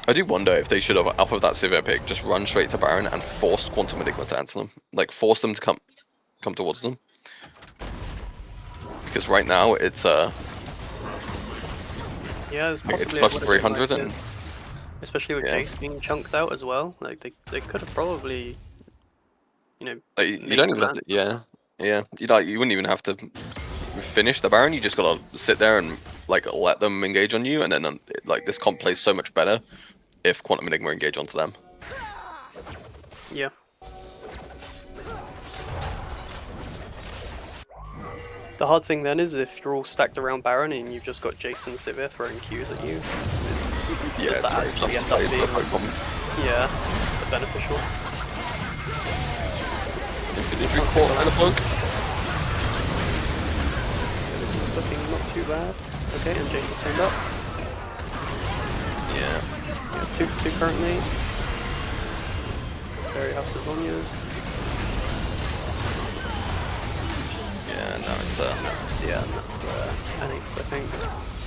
I do wonder if they should have, up of that Sivir pick, just run straight to Baron and forced Quantum Enigma to answer them. Like, force them to come towards them. Because right now, it's
Yeah, there's possibly
plus
a
300 and...
especially with
yeah.
Jace being chunked out as well. Like they could have probably,
You
made
don't even have to,
them
yeah. You wouldn't even have to finish the Baron, you just gotta sit there and, like, let them engage on you, and then, like, this comp plays so much better if Quantum Enigma engage onto them.
Yeah. The hard thing then is if you're all stacked around Baron and you've just got Jason Sivir throwing Qs at you.
Yeah,
does that actually end up being beneficial?
Infantry caught and a plug.
This is looking not too bad. Okay, and Jason's turned up.
Yeah.
It's 2-2 currently. Terry has his Zonias.
Yeah, no, it's
Yeah, and that's Enix, I think.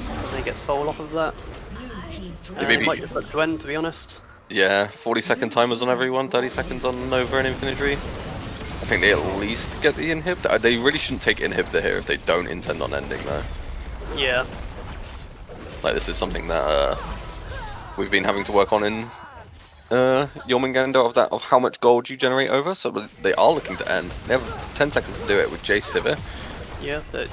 And they get soul off of that.
maybe-
It might just look to end, to be honest.
yeah, 40-second timers on everyone, 30 seconds on Nova and Infantry. I think they at least get the inhib. They really shouldn't take inhibitor here if they don't intend on ending though.
Yeah.
Like this is something that we've been having to work on in Jormungandr of how much gold you generate over, so they are looking to end. They have 10 seconds to do it with Jace Sivir.
Yeah, I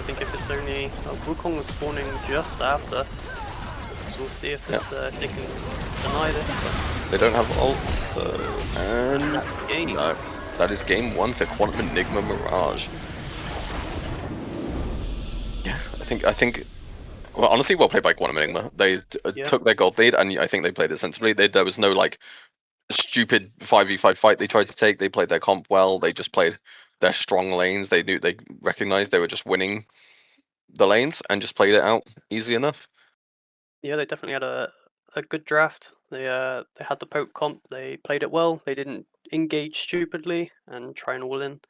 think if it's only... Oh, Wukong was spawning just after. So we'll see if this, they can deny this. But...
They don't have ults, so... And...
That's game.
No, that is game 1 to Quantum Enigma Mirage. Yeah, I think... Well, honestly, well played by Quantum Enigma. They took their gold lead, and I think they played it sensibly. There was no, like, stupid 5v5 fight they tried to take. They played their comp well. They just played their strong lanes. They recognized they were just winning the lanes and just played it out easy enough.
Yeah, they definitely had a good draft. They had the poke comp. They played it well. They didn't engage stupidly and try and all in.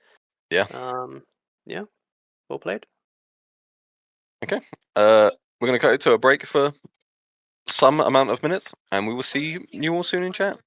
Yeah.
Yeah, well played.
Okay. We're gonna cut it to a break for some amount of minutes, and we will see you all soon in chat.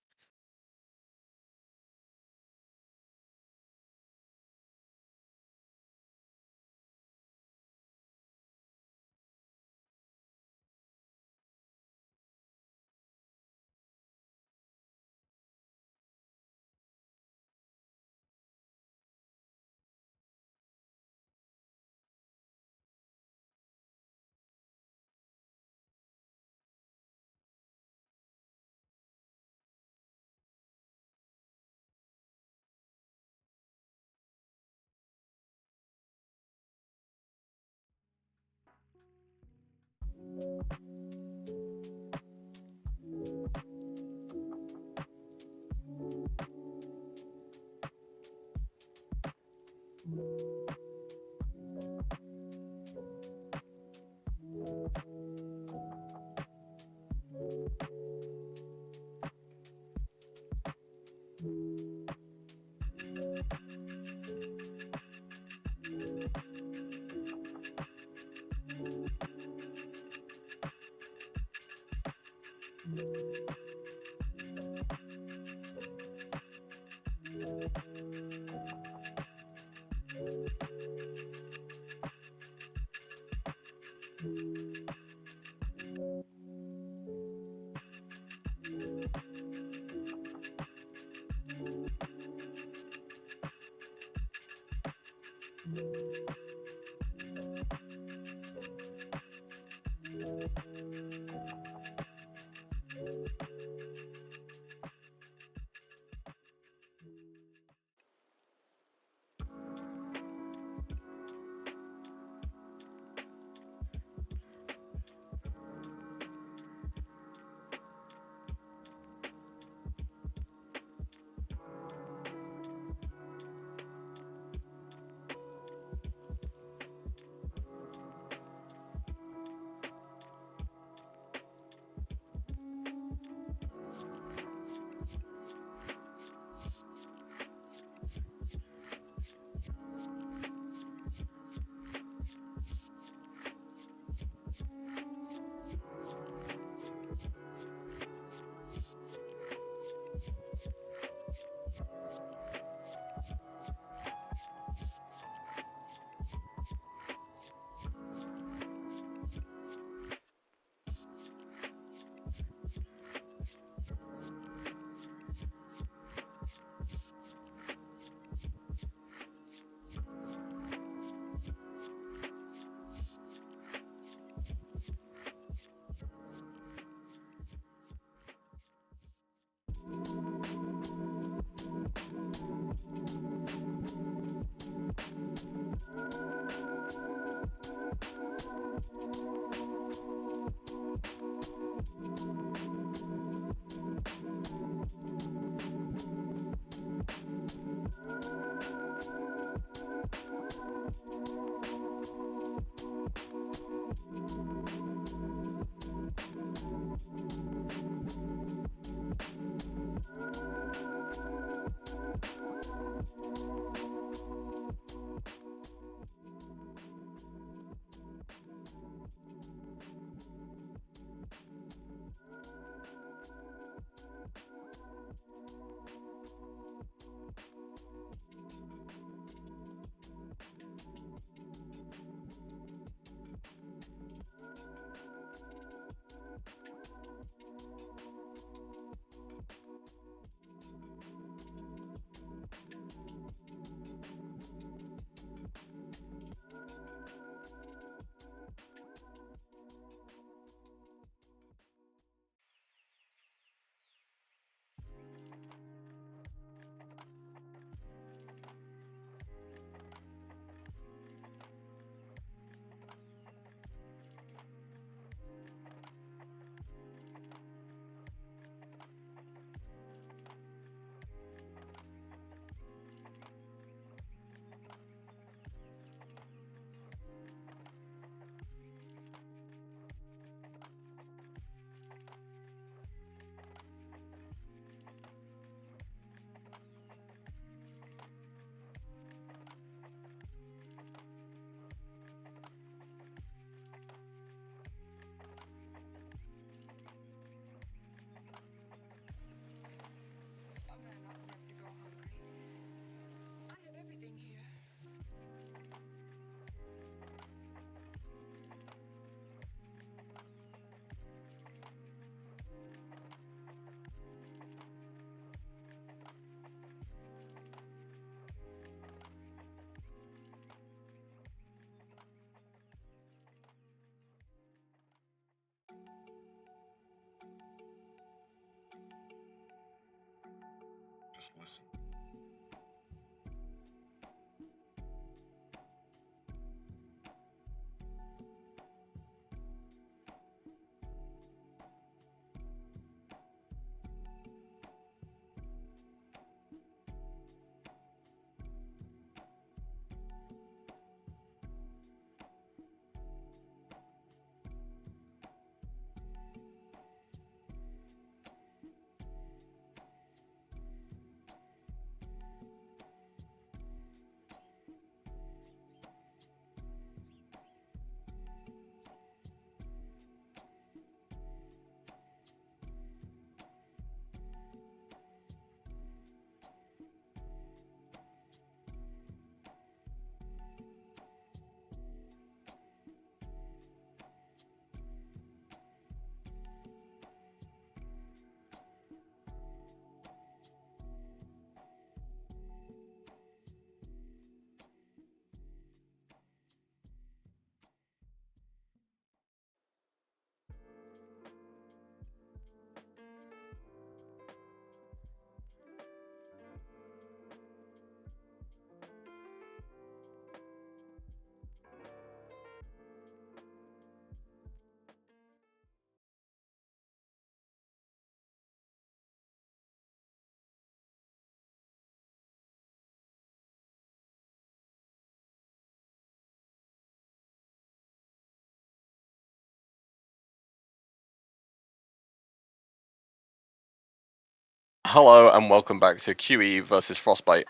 Hello and welcome back to QE versus Frostbite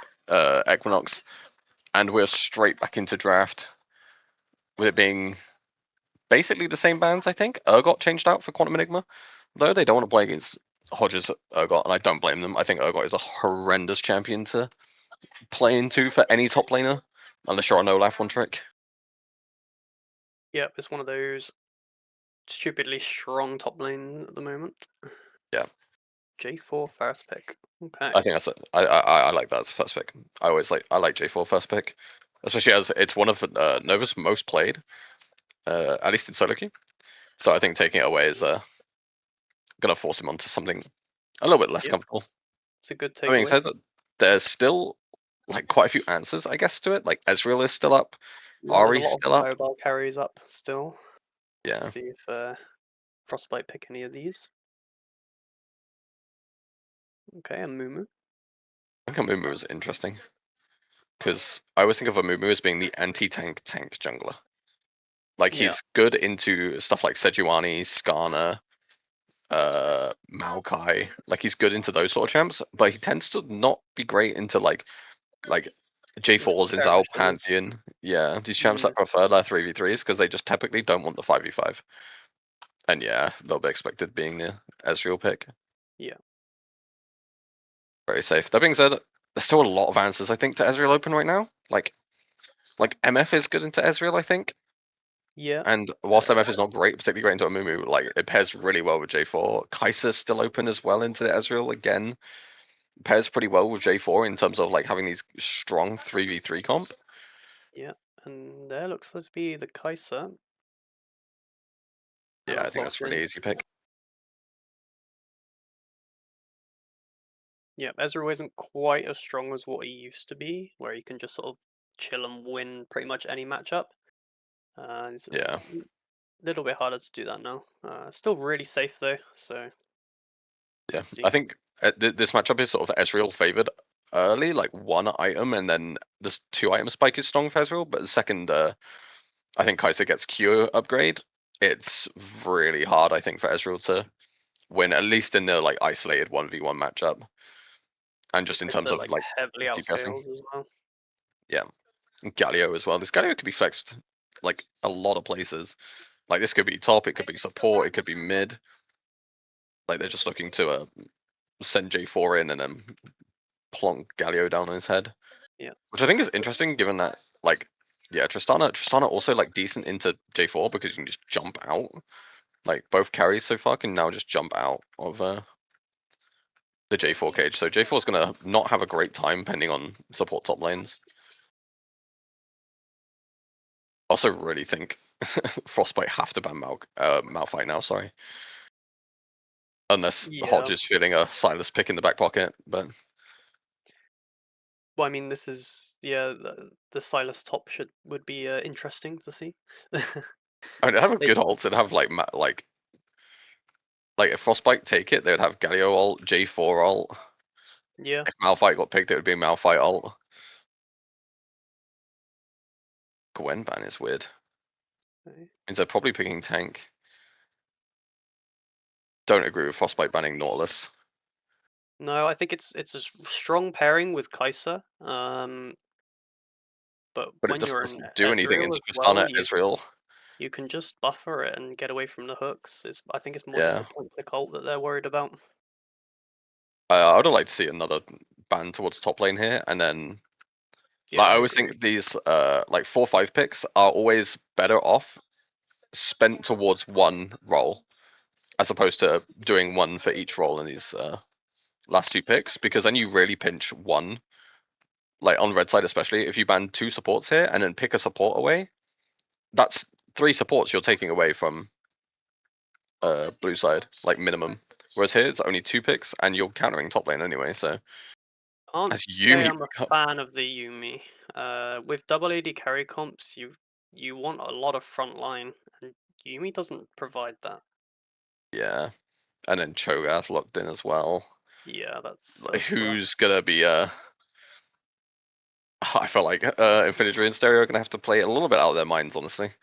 Equinox, and we're straight back into draft, with it being basically the same bands. I think Urgot changed out for Quantum Enigma, though they don't want to play against Hodges Urgot, and I don't blame them. I think Urgot is a horrendous champion to play into for any top laner, unless you're on Olaf one trick.
Yep, it's one of those stupidly strong top lane at the moment.
Yeah.
J4 first pick. Okay.
I think that's I like that as a first pick. I like J4 first pick, especially as it's one of Nova's most played, at least in solo queue. So I think taking it away is gonna force him onto something a little bit less
Yep.
comfortable.
It's a good
I mean,
takeaway.
said that there's still like quite a few answers, I guess, to it. Like Ezreal is still up,
There's a
Ari's
lot
still
of
up.
mobile carries up still.
Yeah,
Let's see if Frostbite pick any of these. Okay, a Mumu.
I think Amumu is interesting because I always think of Amumu as being the anti-tank jungler. Like
Yeah.
he's good into stuff like Sejuani, Skarner, Maokai. Like he's good into those sort of champs, but he tends to not be great into like J4s, Inzal,
skirmishes.
Pantheon. Yeah, these champs that prefer their 3v3s because they just typically don't want the 5v5. And yeah, they'll be expected being the Ezreal pick.
Yeah.
Very safe. That being said, there's still a lot of answers, I think, to Ezreal open right now. Like MF is good into Ezreal, I think.
Yeah.
And whilst MF is not great, particularly great into Amumu, like it pairs really well with J4. Kai'Sa's still open as well into Ezreal again. Pairs pretty well with J4 in terms of like having these strong 3v3 comp.
Yeah. And there looks to be the Kai'Sa.
Yeah, I think that's a really easy pick.
Yeah, Ezreal isn't quite as strong as what he used to be, where he can just sort of chill and win pretty much any matchup. It's
Yeah.
a little bit harder to do that now. Still really safe though, so
Yeah,
let's see.
I think this matchup is sort of Ezreal favored early, like one item, and then this 2 item spike is strong for Ezreal. But the second, I think Kai'Sa gets Q upgrade. It's really hard, I think, for Ezreal to win, at least in the like isolated 1v1 matchup, and just in terms
Kai'Sa,
of
like
like
heavily
deep pressing.
outscales as well.
Yeah, and Galio as well. This Galio could be flexed like a lot of places. Like this could be top, it could be support, it could be mid. Like they're just looking to send J4 in and then plonk Galio down on his head.
Yeah.
Which I think is interesting given that like yeah, Tristana also like decent into J4 because you can just jump out. Like both carries so far can now just jump out of the J4 cage. So J4 is gonna not have a great time pending on support top lanes. Also really think Frostbite have to ban Malphite now, sorry. Unless
Yeah.
Hodge is feeling a Silas pick in the back pocket, but
Well, I mean, this is the Silas top would be interesting to see.
I mean, they have a
They-
good ult. They'd have like if Frostbite take it, they would have Galio ult, J4 ult.
Yeah.
If Malphite got picked, it would be Malphite ult. Gwen ban is weird.
Okay.
Means they're probably picking tank. Don't agree with Frostbite banning Nautilus.
No, I think it's a strong pairing with Kai'Sa. But
But it
when
just
you're in
doesn't do anything
Ezreal
into
as well,
Tristana Ezreal.
you can just buffer it and get away from the hooks. I think it's more just
Yeah.
a point click ult that they're worried about.
I would like to see another ban towards top lane here, and then
Yeah,
like I
I
always
agree.
think these like 4-5 picks are always better off spent towards one role as opposed to doing one for each role in these last 2 picks, because then you really pinch one. Like on red side especially, if you ban 2 supports here and then pick a support away, that's 3 supports you're taking away from blue side, like minimum. Whereas here it's only 2 picks and you're countering top lane anyway, so
Can't
as
say
Yumi
I'm a fan of the Yumi. With double AD carry comps, you want a lot of front line, and Yumi doesn't provide that.
yeah, and then Cho'Gath locked in as well.
Yeah, that's
Like
rough.
who's gonna be I feel like Infinity and Stereo are gonna have to play a little bit out of their minds, honestly.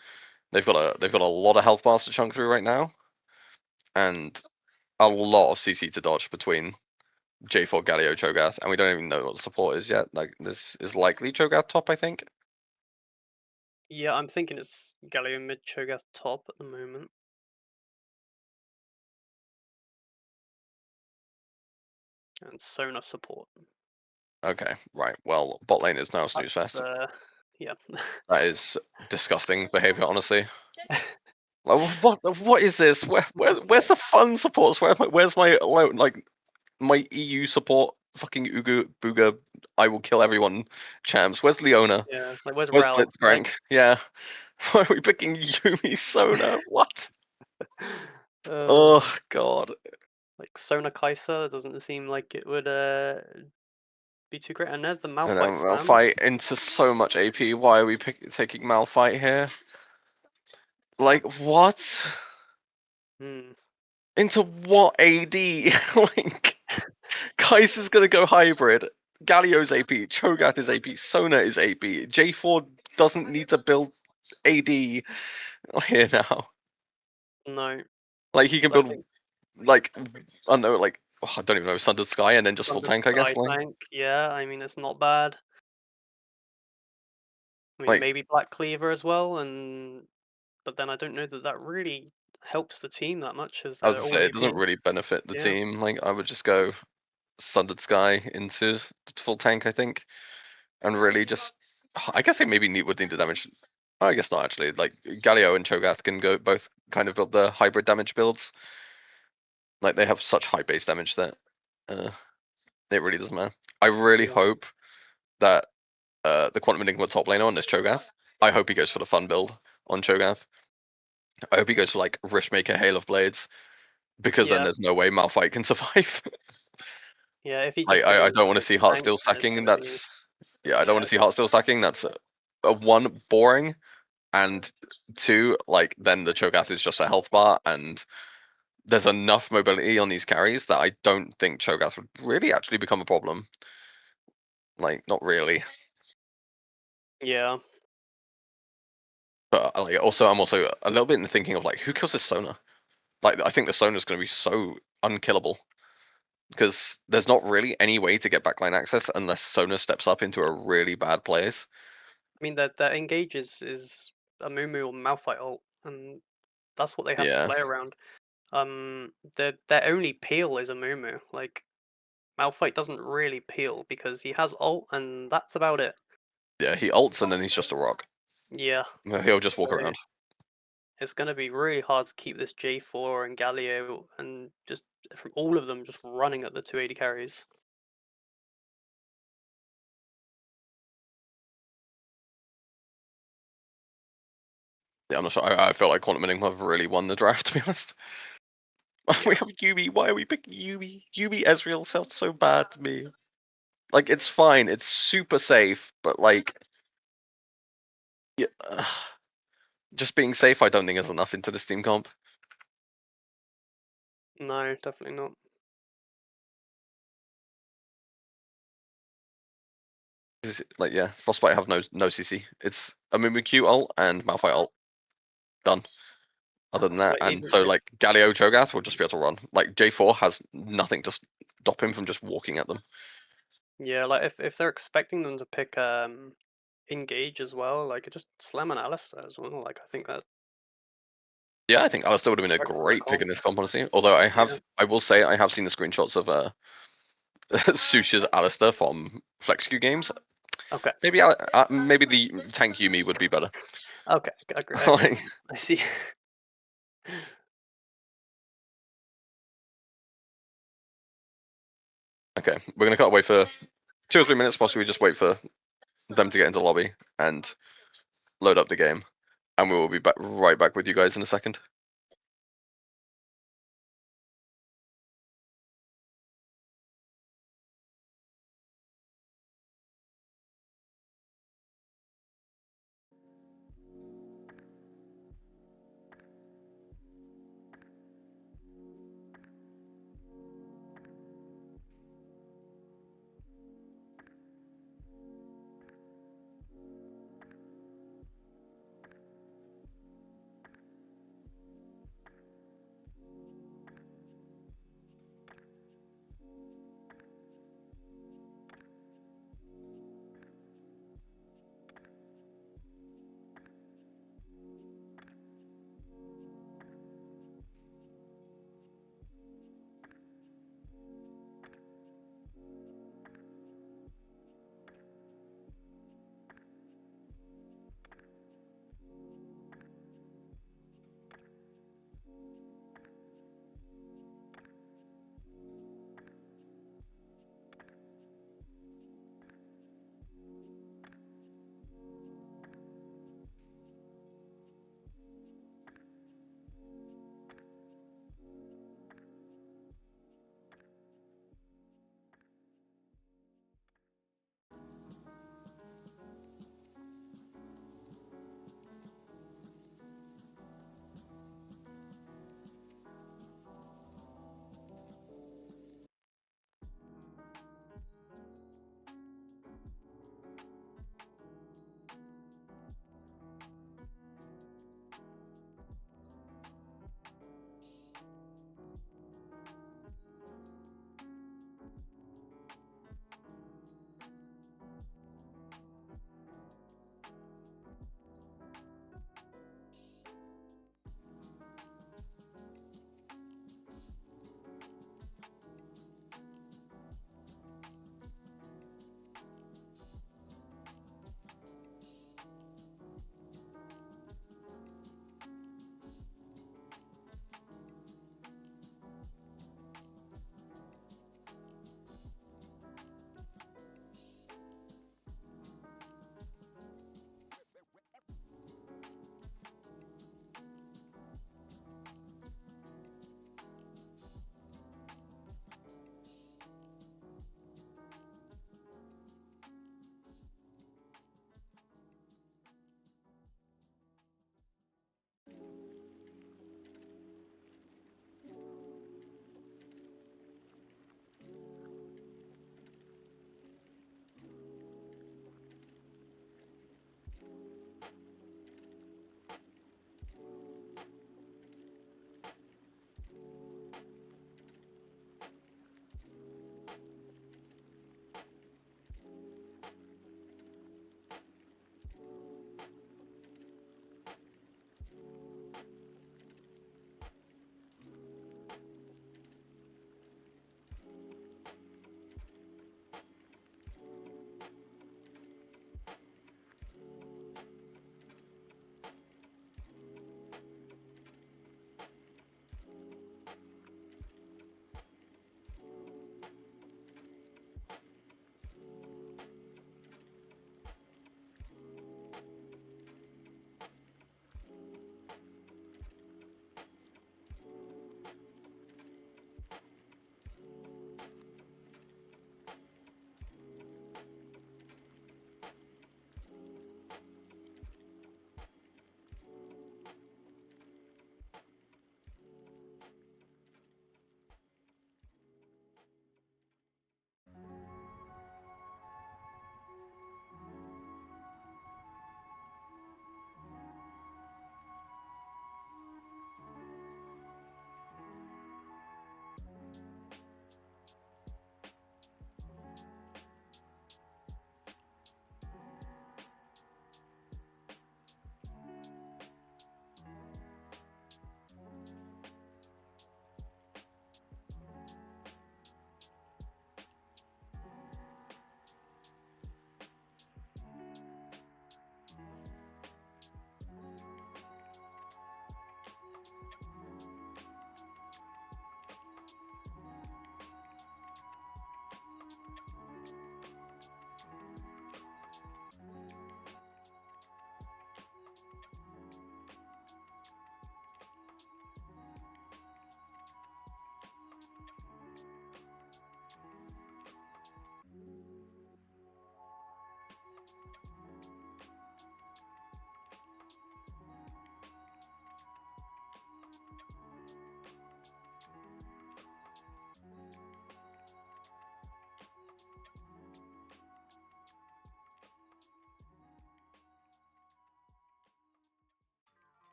They've got a lot of health bars to chunk through right now, and a lot of CC to dodge between J4 Galio Cho'Gath, and we don't even know what the support is yet. Like this is likely Cho'Gath top, I think.
Yeah, I'm thinking it's Galio mid, Cho'Gath top at the moment. And Sona support.
Okay, right. Well, bot lane is now snooze
That's,
fest.
yeah.
That is disgusting behavior, honestly. Like, what is this? Where's the fun supports? Where's my like my EU support? Fucking Ugu Booga, I will kill everyone. Champs. Where's Leona?
Yeah, like where's
Where's
Rel?
Blitzcrank? Yeah. Why are we picking Yumi Sona? What?
uh,
Oh god.
like Sona Kai'Sa doesn't seem like it would be too great. And there's the
And then
Malphite slam.
Malphite into so much AP. Why are we taking Malphite here? Like what?
Hmm.
Into what AD? Like Kaiser's gonna go hybrid. Galio's AP. Cho'Gath is AP. Sona is AP. J4 doesn't need to build AD here now.
No,
Like he can
I
build
think
like I don't know, like I don't even know, Sundered Sky and then just full
Sundered
tank, I guess.
Sky tank. Yeah, I mean it's not bad. I mean
Like
maybe Black Cleaver as well, but then I don't know that that really helps the team that much as
I was
they're
to
all
say, it doesn't
APing.
really benefit the
Yeah,
team. Like I would just go Sundered Sky into full tank, I think, and really just. I guess they maybe would need the damage. I guess not actually. Like Galio and Cho'Gath can go both kind of build the hybrid damage builds. Like they have such high base damage that uh, it really doesn't matter. I really
yeah,
hope that the Quantum Enigma top laner on this Cho'Gath. I hope he goes for the fun build on Cho'Gath. I hope he goes for like Rishmaker Hail of Blades because then
yeah,
there's no way Malphite can survive.
yeah. If he
Like
just
I
goes
don't want to
like
see
tank,
Heartsteel
then it's
stacking.
gonna be
I don't want
yeah,
to see Heartsteel stacking. That's a one boring, and two like then the Cho'Gath is just a health bar, and there's enough mobility on these carries that I don't think Cho'Gath would really actually become a problem. Like not really.
yeah.
But like also I'm also a little bit in the thinking of like who kills this Sona? Like I think the Sona's going to be so unkillable because there's not really any way to get backline access unless Sona steps up into a really bad place.
I mean that engage is a Mumu or Malphite ult, and that's what they have to
Yeah,
play around. Their only peel is a Mumu. Like Malphite doesn't really peel because he has ult, and that's about it.
yeah, he ults and then he's just a rock.
Yeah,
He'll just
so
walk around.
it's going to be really hard to keep this J4 and Galio and just from all of them just running at the 280 carries.
Yeah, I'm not sure. I feel like Quantum Enigma have really won the draft, to be honest. We
Yeah,
have Yubi. Why are we picking Yubi? Yubi Ezreal sounds so bad to me. Like it's fine, it's super safe, but like, yeah, just being safe, I don't think is enough into this team comp.
no, definitely not.
Like, yeah, Frostbite have no CC. It's a Mimikyu ult and Malphite ult. Done. Other than that,
Like
and
even
so
if
like Galio Cho'Gath will just be able to run. Like J4 has nothing to stop him from just walking at them.
yeah, like if they're expecting them to pick engage as well, like just slam an Alistair as well. Like I think that
Yeah, I think Alistair would have been a
works for the
great pick
comp.
in this comp, honestly. Although
Yeah.
I will say, I have seen the screenshots of Sushi's Alistair from FlexQ games.
Okay.
Maybe maybe the tank Yumi would be better.
Okay. Agree.
Like,
I see.
okay, we're gonna cut away for 2 or 3 minutes whilst we just wait for them to get into the lobby and load up the game, and we will be right back with you guys in a second.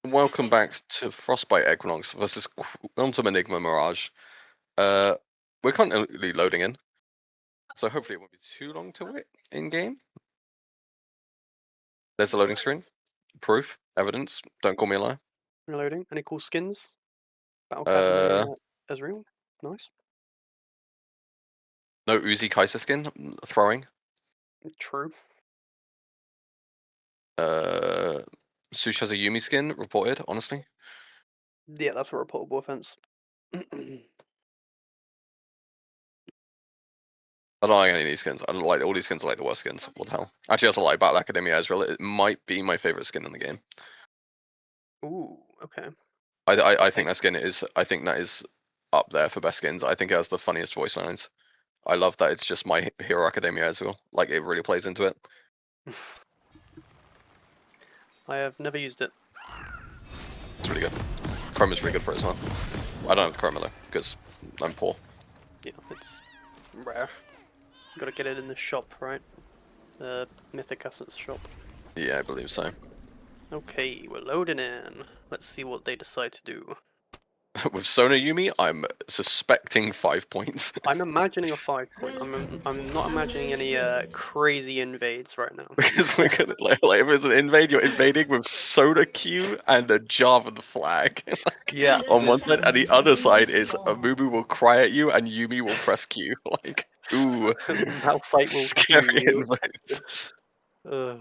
Welcome back to Frostbite Equinox versus Quantum Enigma Mirage. We're currently loading in, so hopefully it won't be too long to wait in game. There's the loading screen. Proof, evidence. Don't call me a liar.
Reloading. Any cool skins? Battle Academy Ezreal. Nice.
No Uzi Kaiser skin. Throwing.
True.
Sush has a Yumi skin reported. Honestly,
Yeah, that's a reportable offense.
I don't like any of these skins. I don't like all these skins. Are like the worst skins. What the hell? Actually, I also like Battle Academy Ezreal. It might be my favorite skin in the game.
Ooh, okay.
I think that skin is. I think that is up there for best skins. I think it has the funniest voice lines. I love that it's just My Hero Academia as well. Like it really plays into it.
I have never used it.
It's really good. Chrome is really good for it as well. I don't have the Chrome though because I'm poor.
Yeah, it's rare. Gotta get it in the shop, right? The Mythic Assets shop.
Yeah, I believe so.
Okay, we're loading in. Let's see what they decide to do.
With Sona Yumi, I'm suspecting 5 points.
I'm imagining a 5-point. I'm not imagining any crazy invades right now.
Because we're gonna like if it's an invade, you're invading with Sona Q and a Jarvan flag. Like,
Yeah,
on one
just-
side, and the other side is Amumu will cry at you and Yumi will press Q. Like, ooh,
Malphite will
scary
Q you.
invades.
Ugh.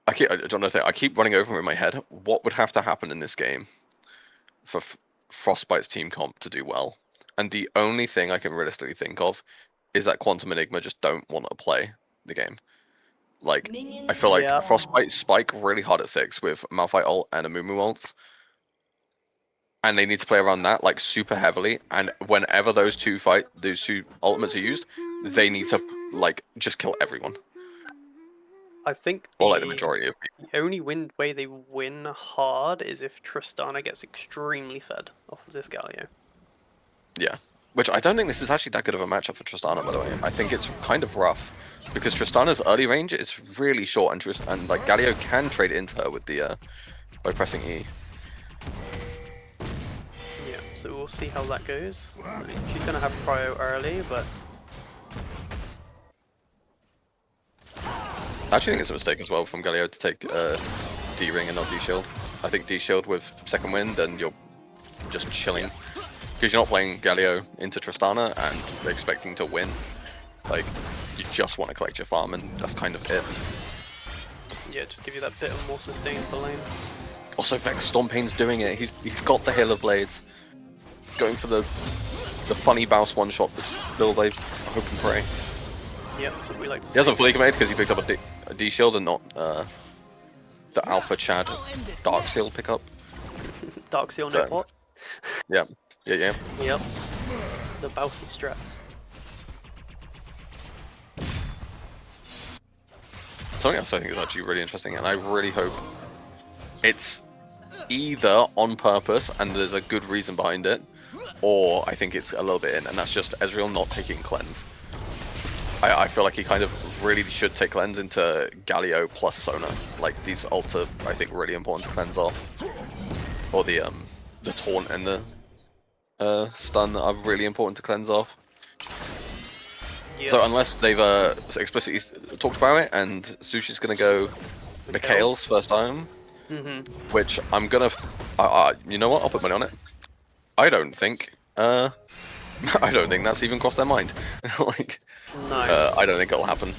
I keep running over in my head. What would have to happen in this game for Frostbite's team comp to do well? And the only thing I can realistically think of is that Quantum Enigma just don't want to play the game. Like, I feel like
Yeah.
Frostbite spike really hard at 6 with Malphite ult and a Mumu ult. And they need to play around that like super heavily. And whenever those two ultimates are used, they need to like just kill everyone.
I think
Or like the majority of people.
the only way they win hard is if Tristana gets extremely fed off of this Galio.
Yeah. Which I don't think this is actually that good of a matchup for Tristana, by the way. I think it's kind of rough. Because Tristana's early range is really short and like Galio can trade into her with the by pressing E.
Yeah, so we'll see how that goes. I mean, she's gonna have prio early, but
I actually think it's a mistake as well from Galio to take D-Ring and not D-Shield. I think D-Shield with second wind and you're just chilling. Because you're not playing Galio into Tristana and expecting to win. Like, you just want to collect your farm and that's kind of it.
yeah, just give you that bit of more sustain for lane.
Also, Vex Stormpain's doing it. He's got the Hail of Blades. He's going for the funny bounce one-shot build I hope and pray.
Yep, so we like to
He
see.
hasn't fully committed because he picked up a D-Shield and not the Alpha Chad Dark Seal pickup.
Dark Seal no pot.
Yeah.
Yep. The Bowser strats.
Something else I think is actually really interesting, and I really hope it's either on purpose and there's a good reason behind it, or I think it's a little bit in, and that's just Ezreal not taking cleanse. I feel like he kind of really should take cleanse into Galio plus Sona. Like these ults are, I think, really important to cleanse off, or the taunt and the stun are really important to cleanse off.
Yep.
So unless they've explicitly talked about it, and Sushi's gonna go Mikael's first time, which I'm gonna, you know what? I'll put money on it. I don't think that's even crossed their mind. Like,
No.
I don't think it'll happen.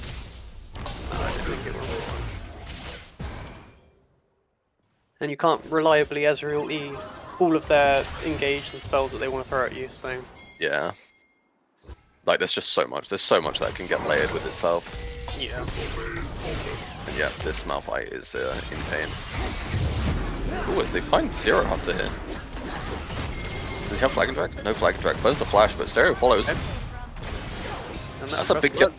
And you can't reliably Ezreal E all of their engaged and spells that they want to throw at you, so...
Yeah. Like, there's just so much. There's so much that can get layered with itself.
Yeah.
And yeah, this Malphite is in pain. Ooh, as they find Zero Hunter here. Does he have Flag and Drag? No Flag and Drag. Burns the flash, but Stereo follows.
And
That's a big kill.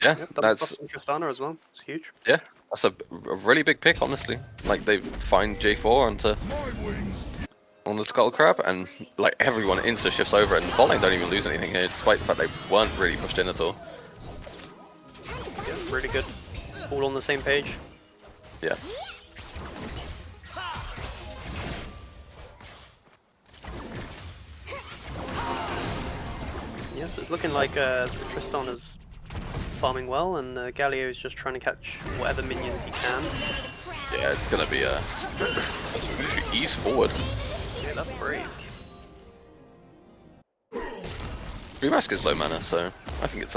Yeah,
Yep,
that's
Tristana as well. It's huge.
yeah, that's a really big pick, honestly. Like they find J4 on the Skull Crab, and like everyone insta shifts over, and bot lane don't even lose anything here, despite the fact they weren't really pushed in at all.
really good. All on the same page.
Yeah.
Yeah, so it's looking like Tristan is farming well, and Galio is just trying to catch whatever minions he can.
Yeah, it's gonna be a ease forward.
Yeah, that's brave.
Remask is low mana, so I think it's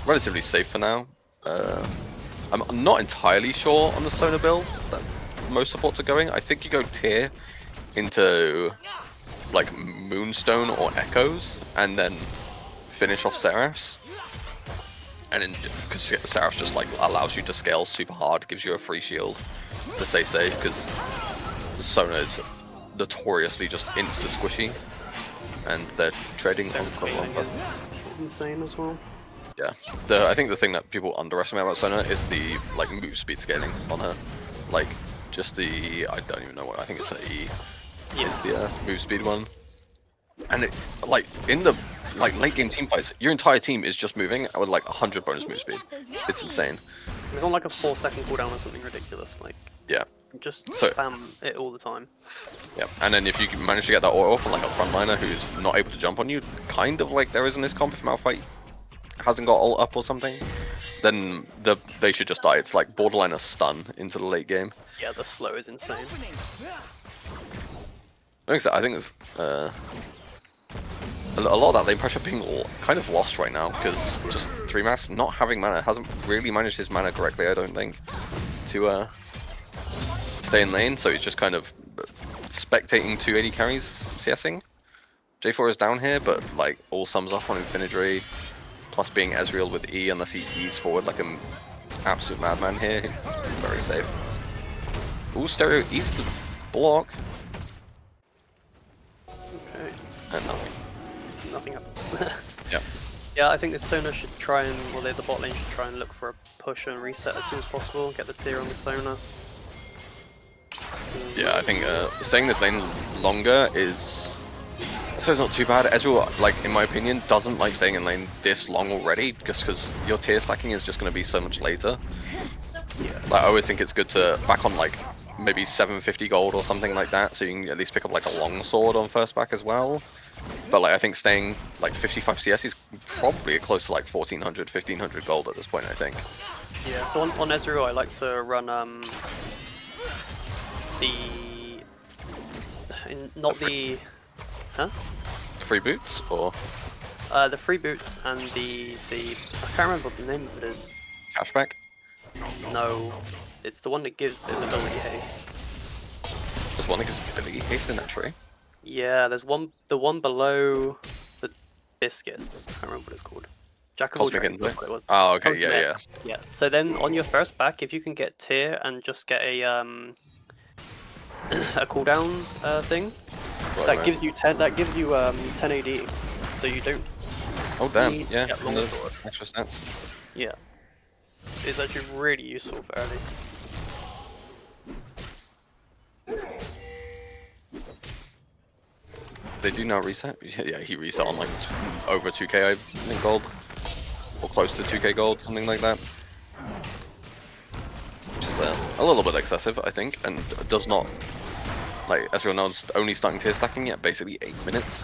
relatively safe for now. I'm not entirely sure on the Sona build that most supports are going. I think you go tier into like Moonstone or Echoes, and then finish off Seraphs. And then, because Seraphs just like allows you to scale super hard, gives you a free shield to stay safe, because Sona is notoriously just insta squishy, and they're trading on top
Scaling
of
is insane as well.
Yeah, I think the thing that people underestimate about Sona is the like move speed scaling on her, like just the I don't even know what I think it's the E.
Yeah.
Is the move speed one, and it like in the like late game team fights, your entire team is just moving with like 100 bonus move speed. It's insane.
It's on like a 4-second cooldown or something ridiculous. Like
Yeah,
just
So-
spam it all the time.
yeah, and then if you can manage to get that auto off on like a frontliner who's not able to jump on you, kind of like there is in this comp if Malphite hasn't got ult up or something, then they should just die. It's like borderline a stun into the late game.
Yeah, the slow is insane.
I think it's a lot of that lane pressure being kind of lost right now, because just 3-mass not having mana hasn't really managed his mana correctly, I don't think, to stay in lane, so he's just kind of spectating 280 carries CSing. J4 is down here, but like all sums up on Infinidry, plus being Ezreal with E, unless he E's forward like an absolute madman here, it's very safe. Ooh, Stereo E's the block.
Okay,
And nothing.
nothing happened.
Yeah.
Yeah, I think the Sona should try and, well, the bot lane should try and look for a push and reset as soon as possible, get the tier on the Sona.
Yeah, I think staying in this lane longer is, so it's not too bad. Ezreal, like in my opinion, doesn't like staying in lane this long already, just because your tier stacking is just going to be so much later.
Yeah.
Like, I always think it's good to back on like maybe 750 gold or something like that, so you can at least pick up like a long sword on first back as well. But like I think staying like 55 CS is probably close to like 1400, 1500 gold at this point, I think.
Yeah, so on Ezreal I like to run
Free boots or
the free boots and the I can't remember what the name of it is.
cashback?
No, it's the one that gives ability haste.
There's one that gives ability haste in that tree.
Yeah, there's the one below the biscuits. I can't remember what it's called. Jack of all
Cosmic
trades,
Insight?
that's what it was.
Oh, okay,
Cosmic,
yeah.
Yeah. So then on your first back, if you can get tier and just get a a cooldown thing, that gives you 10. That gives you 10 AD. So you don't.
Oh damn,
need to
yeah,
get
and the
longsword.
extra stats.
Yeah. It's actually really useful for early.
They do now reset? Yeah, he reset on like over 2k I think gold. Or close to 2k gold, something like that. Which is a little bit excessive, I think, and does not, like, as everyone knows, only starting tier stacking at basically 8 minutes.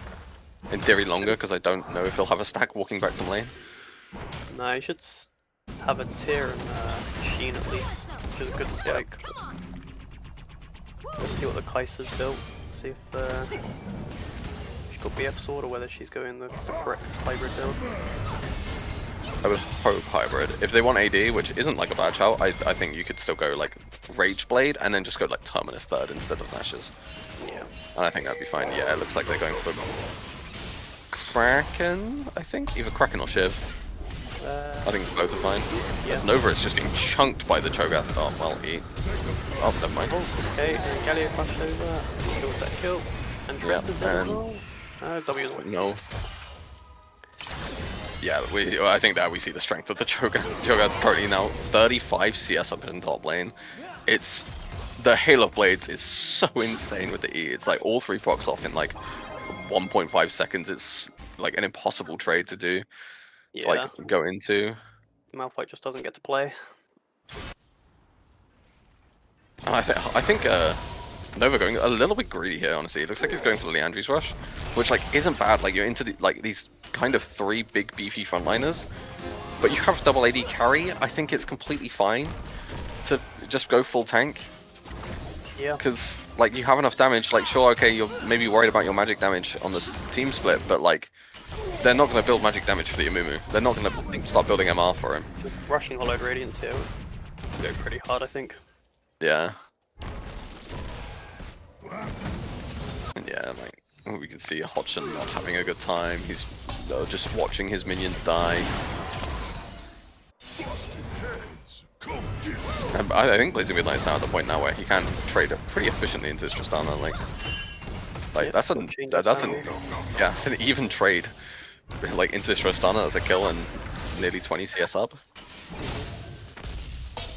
In theory longer, because I don't know if he'll have a stack walking back from lane.
No, you should have a tier and machine at least, which is a good spike. Let's see what the Kaiser's built. See if she's got BF sword or whether she's going the correct hybrid build.
I would hope hybrid. If they want AD, which isn't like a bad shout, I think you could still go like Rage Blade and then just go like Terminus third instead of Nashes.
Yeah.
And I think that'd be fine. Yeah, it looks like they're going for Kraken, I think? Either Kraken or Shiv. I think both are fine.
Yeah.
As Nova is just getting chunked by the Cho'Gath. Oh, well, oh, never mind.
Okay, and Galio flashed over, kills that kill. And Tristan's dead as
and-
well. W is what
No. Yeah, I think that we see the strength of the Cho'Gath. Cho'Gath currently now 35 CS up in top lane. It's the Hail of Blades is so insane with the E. It's like all 3 procs off in like 1.5 seconds. It's like an impossible trade to do.
Yeah.
To like go into.
Malphite just doesn't get to play.
I think Nova going a little bit greedy here. Honestly, it looks like he's going for the Leandri's rush, which like isn't bad. Like you're into these kind of 3 big beefy frontliners, but you have double AD carry. I think it's completely fine to just go full tank.
Yeah.
Because like you have enough damage. Like sure, okay, you're maybe worried about your magic damage on the team split, but like they're not going to build magic damage for the Amumu. They're not going to start building MR for him.
Rushing Hollowed Radiance here would go pretty hard, I think.
Yeah. And yeah, like we can see Hodgson not having a good time. He's just watching his minions die. And I think Blazing Midnight's now at the point now where he can trade it pretty efficiently into his Tristana. Like
Yeah,
that's an even trade. Like into this Tristana as a kill and nearly 20 CS up.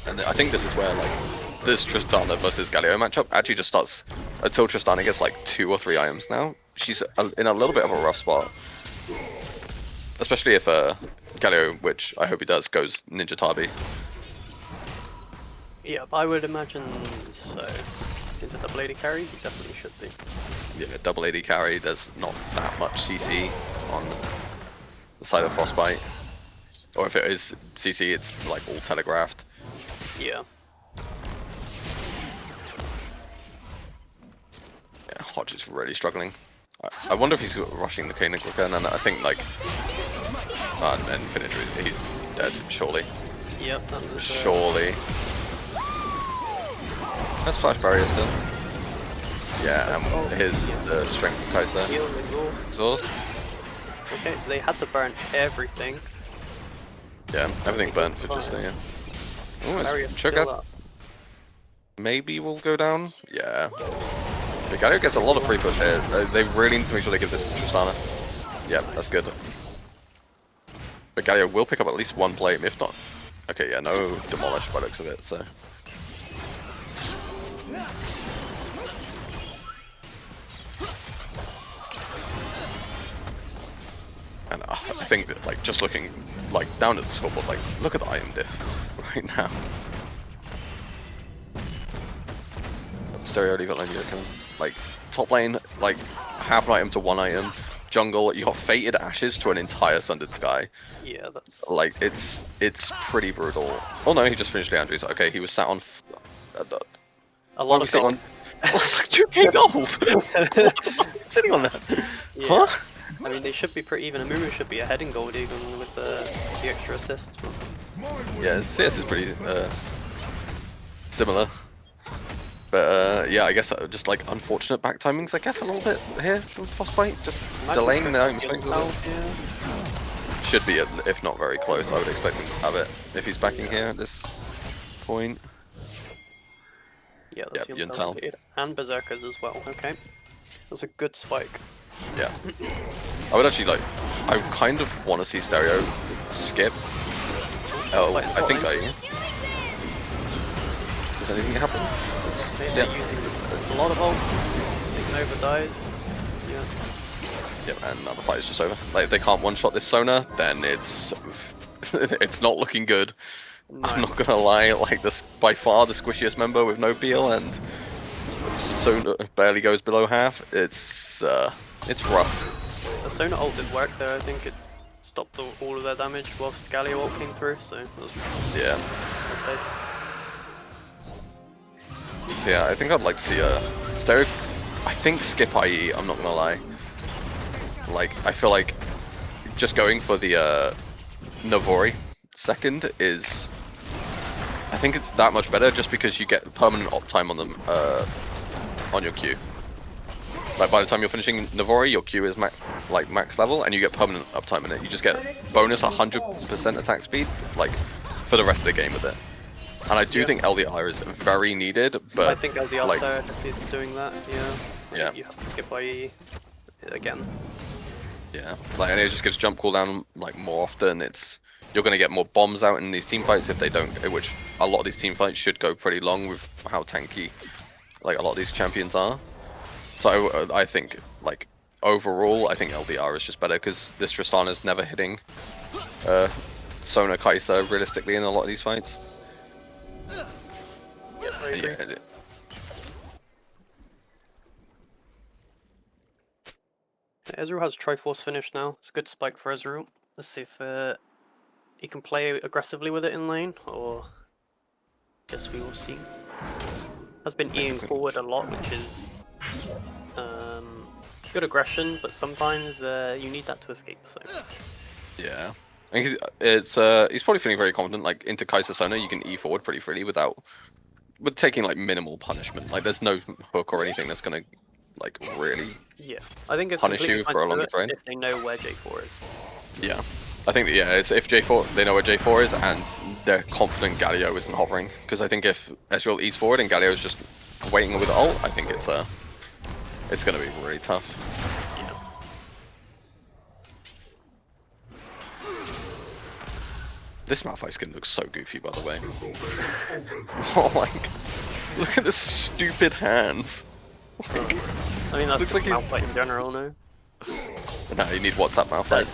And I think this is where like this Tristana versus Galio matchup actually just starts until Tristana gets like 2 or 3 items now. She's in a little bit of a rough spot. Especially if Galio, which I hope he does, goes Ninja Tabi.
Yeah, I would imagine so. Is it double AD carry? He definitely should be.
Yeah, double AD carry, there's not that much CC on the side of Frostbite. Or if it is CC, it's like all telegraphed.
Yeah.
Yeah, Hodge is really struggling. I wonder if he's rushing the Kane quicker, and then I think like... and Finidry, he's dead, surely.
Yep, that was,
Surely. That's flash barrier still. Yeah, and here's the strength of Kaiser.
Heal, exhaust.
Exhaust.
Okay, they had to burn everything.
Yeah, everything burnt for just a... Oh,
Barrier's
it's
still
Sugar.
up.
Maybe will go down. Yeah. Galio gets a lot of free push here. They really need to make sure they give this to Tristana. Yeah, that's good. But Galio will pick up at least 1 plate, if not. Okay, yeah, no demolish by the looks of it, so. And I think that, like, just looking, like, down at the scoreboard, like, look at the item diff right now. Stereo, leave it alone, you can, like, top lane, like, half an item to 1 item. Jungle, you got Fated Ashes to an entire Sundered Sky.
Yeah, that's...
Like, it's pretty brutal. Oh no, he just finished Leandri's. Okay, he was sat on...
a lot of
gold. It's like 2k gold! What the fuck is sitting on that?
Yeah.
Huh?
I mean, they should be pretty even. Amumu should be ahead in gold even with the extra assist.
Yeah, CS is pretty similar. But yeah, I guess just like unfortunate back timings, I guess, a little bit here from Frostbite. Just delaying the item swings a little bit. Should be, if not very close. I would expect him to have it if he's backing here at this point.
Yeah, that's Yuntal. And Berserkers as well, okay. That's a good spike.
Yeah. I would actually like, I kind of want to see Stereo skip. Oh, I think I... Does anything happen?
They're using a lot of ults. They can Nova dies. Yeah.
Yep, and now the fight is just over. Like, if they can't one-shot this Sona, then it's... it's not looking good. No. I'm not gonna lie, like, this by far the squishiest member with no peel, and Sona barely goes below half. It's rough.
The Sona ult did work there. I think it stopped all of their damage whilst Galio ult came through, so that was
yeah.
Okay.
Yeah, I think I'd like to see a Stereo. I think skip IE, I'm not gonna lie. Like, I feel like just going for the Navori second is, I think it's that much better just because you get permanent uptime on them on your Q. Like, by the time you're finishing Navori, your Q is max level, and you get permanent uptime in it. You just get bonus 100% attack speed, like, for the rest of the game with it. And I do think LDR is very needed, but
I think LDR
like,
third it's doing that. Yeah.
Yeah.
You have to skip IE again.
Yeah, like, and it just gives jump cooldown like more often. You're gonna get more bombs out in these team fights if they don't, which a lot of these team fights should go pretty long with how tanky like a lot of these champions are. So I think like overall, I think LDR is just better because this Tristana's never hitting Sona Kai'Sa realistically in a lot of these fights.
Yeah, I agree.
Yeah,
Ezreal has Triforce finish now. It's a good spike for Ezreal. Let's see if he can play aggressively with it in lane, or guess we will see. Has been eating forward a lot, which is good aggression, but sometimes you need that to escape. So
yeah. I think he's probably feeling very confident. Like into Kai'Sa Sona, you can E forward pretty freely with taking like minimal punishment. Like there's no hook or anything that's gonna like really
yeah, I think it's
punish
completely
you
fine
for a
to do
longer
it
trade.
if they know where J4 is.
Yeah, I think that, yeah, it's if J4 they know where J4 is and they're confident Galio isn't hovering. Because I think if Ezreal E's forward and Galio is just waiting with ult, I think it's gonna be really tough.
Yeah.
This Malphite skin looks so goofy, by the way. Oh my god. Look at the stupid hands.
I mean, that's
Looks
just
like he's-
Malphite in general, no?
No, you need WhatsApp Malphite.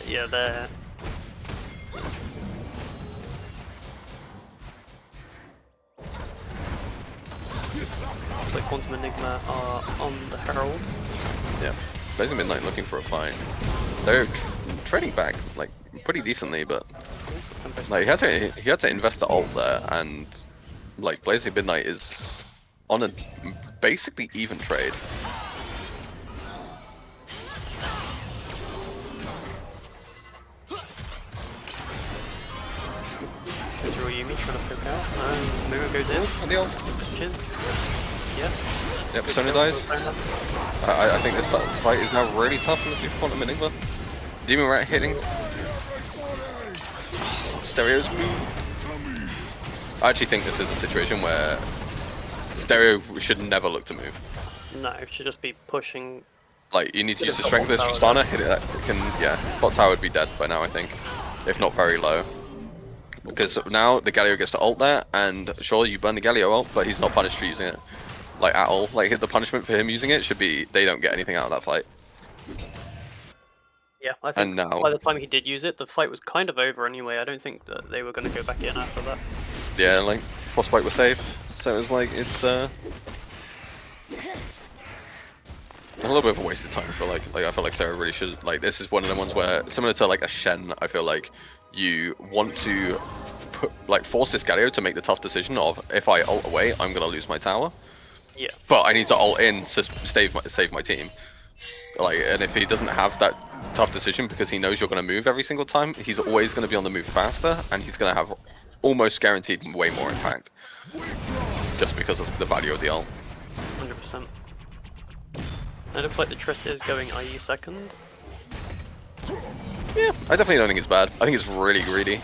Yeah, they're... Looks like Quantum Enigma are on the Herald.
Yeah. Blazing Midnight looking for a fight. They're trading back like pretty decently, but like he had to invest the ult there, and like Blazing Midnight is on a basically even trade.
Ezreal Yumi trying to poke out, and Mira goes in.
And the ult.
Switches. Yeah.
Yep, Sona dies. I think this fight is now really tough in the Super Quantum Enigma. Demon Rat hitting. Stereo's move. I actually think this is a situation where Stereo should never look to move.
No, it should just be pushing.
Like, you need to use the
Bot
strength of this
tower,
Tristana, hit it, that can, yeah, bot tower would be dead by now, I think. If not very low. Because now the Galio gets to ult there, and sure, you burn the Galio ult, but he's not punished for using it. Like, at all. Like, the punishment for him using it should be, they don't get anything out of that fight.
Yeah, I think
And now,
by the time he did use it, the fight was kind of over anyway. I don't think that they were going to go back in after that.
yeah, like, Frostbite was safe, so it was like, it's, a little bit of a wasted time. I feel like I feel like Sarah really should, like, this is one of the ones where, similar to like a Shen, I feel like you want to force this Galio to make the tough decision of, if I ult away, I'm gonna lose my tower.
Yeah.
But I need to ult in to save my team. Like, and if he doesn't have that tough decision because he knows you're gonna move every single time, he's always gonna be on the move faster, and he's gonna have almost guaranteed way more impact. Just because of the value of the ult.
100%. It looks like the Trist is going IE second.
Yeah, I definitely don't think it's bad. I think it's really greedy.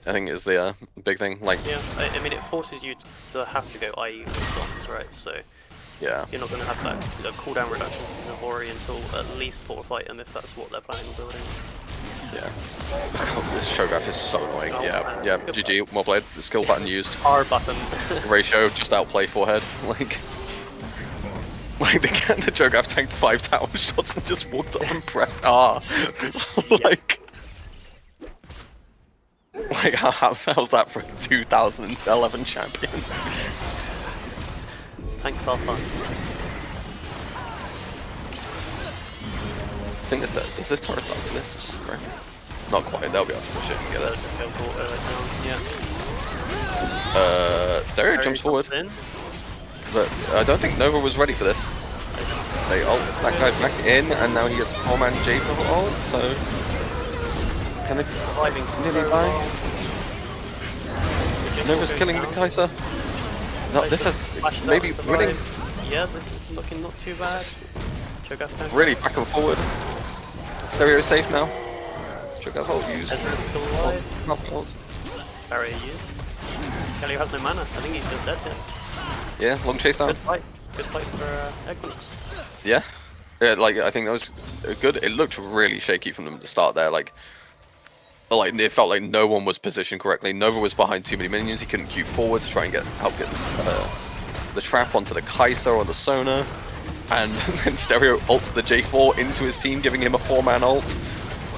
I think it's the big thing. Like,
Yeah, I mean, it forces you to have to go IE with bombs, right? So
yeah,
you're not going to have that cooldown reduction from Nahori until at least 4th item if that's what they're planning on building.
yeah. This Cho'Gath is so annoying.
Oh,
Yeah,
man.
yeah.
Good
GG, well played. The skill pattern used.
R button.
Ratio, just outplay forehead. Like the Cho'Gath tanked 5 tower shots and just walked up and pressed R. Like how's that for a 2011 champion?
Tanks are fun.
I think is this turret done for this? Right. Not quite, they'll be able to push it and get it.
Yeah.
Stereo jumps forward,
In.
but I don't think Nova was ready for this. They ult that guy back in, and now he gets a man J for ult, so can they
Surviving
nearly
so
die?
long.
Nova's killing the Kai'Sa. No, this is maybe winning.
Yeah, this is looking not too bad. Cho'Gath tanks.
Really back and forward. Stereo safe now. Cho'Gath ult used.
Ezreal's still alive.
Nothing else.
Barrier used. Galio has no mana. I think he's just dead here.
Yeah, long chase down.
Good fight. Good fight for Equinox.
Yeah. Yeah, like I think that was good. It looked really shaky from them at the start there. Like it felt like no one was positioned correctly. Nova was behind too many minions. He couldn't queue forward to try and help get the trap onto the Kai'Sa or the Sona. And then Stereo ults the J4 into his team, giving him a 4-man ult.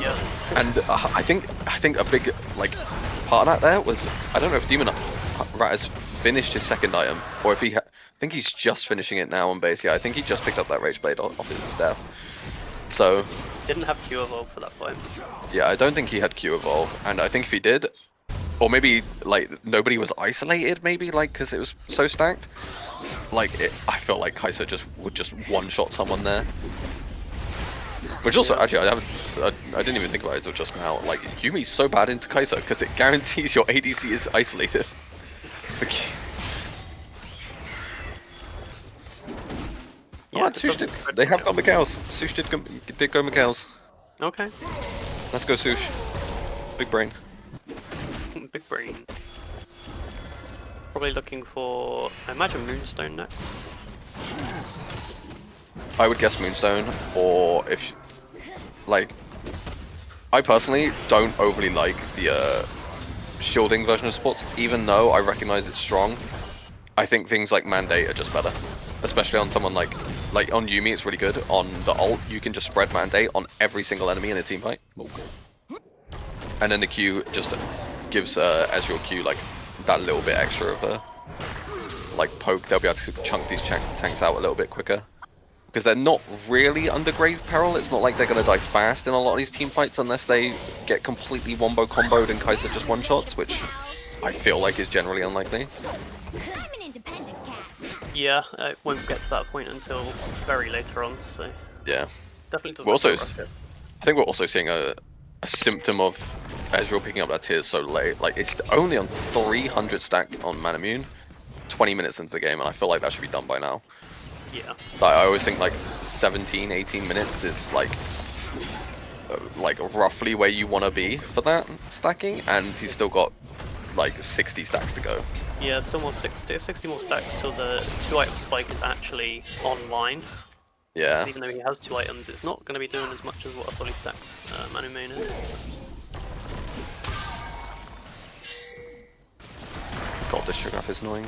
Yeah.
And I think a big like part of that there was, I don't know if Demon Rat has finished his second item or if I think he's just finishing it now on base. Yeah, I think he just picked up that Rage Blade off his death. So
Didn't have Q evolve for that fight.
yeah, I don't think he had Q evolve, and I think if he did, or maybe like nobody was isolated, maybe like because it was so stacked. Like I felt like Kai'Sa would just one-shot someone there. Which also, actually, I didn't even think about it until just now. Like Yumi's so bad into Kai'Sa because it guarantees your ADC is isolated.
Yeah,
Oh, Sush did. They have got Mikhails. Sush did go Mikhails.
Okay.
Let's go Sush. Big brain.
Big brain. Probably looking for, I imagine, Moonstone next.
I would guess Moonstone, or if, like, I personally don't overly like the shielding version of sports, even though I recognize it's strong. I think things like Mandate are just better, especially on someone like on Yuumi. It's really good. On the ult, you can just spread Mandate on every single enemy in a team fight, and then the Q just gives Ezreal Q like that little bit extra of a like poke. They'll be able to chunk these tanks out a little bit quicker. Because they're not really under grave peril. It's not like they're going to die fast in a lot of these team fights unless they get completely wombo comboed and Kai'Sa just one-shots, which I feel like is generally unlikely.
I'm an independent cat.
Yeah, it won't get to that point until very later on, so
Yeah.
definitely doesn't.
We're also,
rush it.
I think we're also seeing a symptom of Ezreal picking up that tears so late. Like, it's only on 300 stacked on Manamune, 20 minutes into the game, and I feel like that should be done by now.
Yeah.
Like, I always think like 17, 18 minutes is like roughly where you want to be for that stacking, and he's still got like 60 stacks to go.
Yeah, still more 60 more stacks till the 2-item spike is actually online.
Yeah.
Even though he has 2 items, it's not going to be doing as much as what a fully stacked Manu main is.
God, this Cho'Gath is annoying.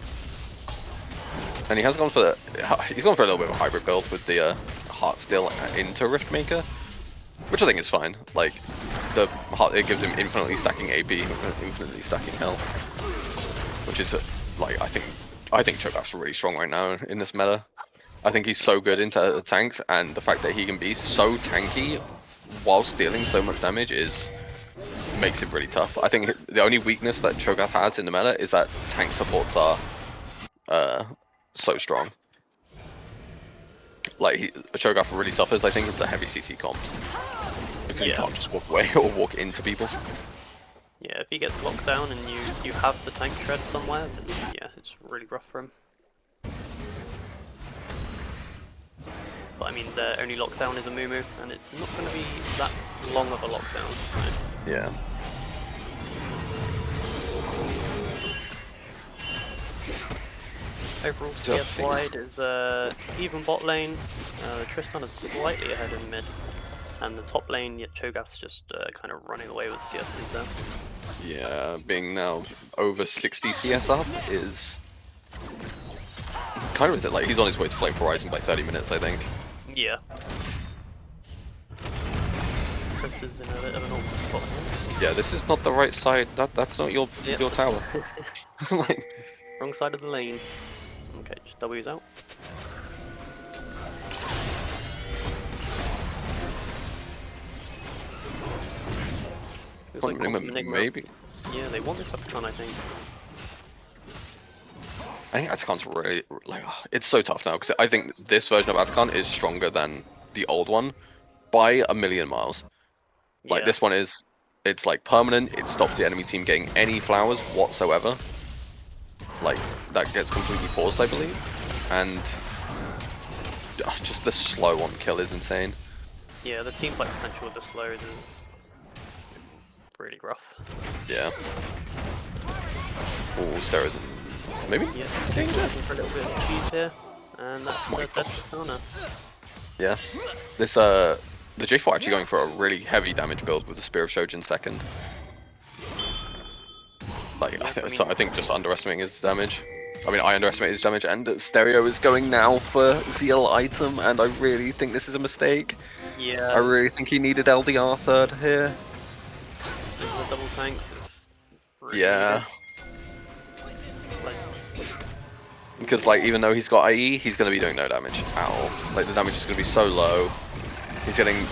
And he has gone for a little bit of a hybrid build with the Heartsteel into Riftmaker, which I think is fine. Like it gives him infinitely stacking AP, infinitely stacking health, which is like I think Cho'Gath's really strong right now in this meta. I think he's so good into the tanks, and the fact that he can be so tanky whilst dealing so much damage makes it really tough. I think the only weakness that Cho'Gath has in the meta is that tank supports are so strong. Like Cho'Gath really suffers, I think, with the heavy CC comps because he can't just walk away or walk into people.
Yeah, if he gets locked down and you have the tank shred somewhere, then yeah, it's really rough for him. But I mean, the only lockdown is a Mumu, and it's not going to be that long of a lockdown, so...
Yeah.
Overall CS wide is even bot lane, Tristan is slightly ahead in mid, and the top lane, yet Cho'Gath's just kind of running away with CS lead there.
Yeah, being now over 60 CS up is kind of like he's on his way to Flame Horizon by 30 minutes, I think.
Yeah. Trista's in a bit of an awkward spot here.
Yeah, this is not the right side. That's not your tower. Like,
wrong side of the lane. Okay, just W's out. It's like Quantum Enigma.
Maybe.
Yeah, they want this Atacon, I think.
I think Atacon's really like it's so tough now because I think this version of Atacon is stronger than the old one by a million miles. Like this one is, it's like permanent. It stops the enemy team getting any flowers whatsoever. Like that gets completely paused, I believe, and just the slow on kill is insane.
Yeah, the team fight potential with the slows is really rough.
Yeah. Oh, Stera's maybe?
Yeah, looking for a little bit of cheese here, and that's dead Katana.
Yeah. This the J4 actually going for a really heavy damage build with the Spear of Shojin second. Like I think just underestimating his damage. I mean, I underestimate his damage, and Stereo is going now for Zeal item, and I really think this is a mistake.
Yeah.
I really think he needed LDR third here.
without double tanks is really
Yeah.
good. Like,
Because like even though he's got IE, he's going to be doing no damage at all. Like the damage is going to be so low. He's getting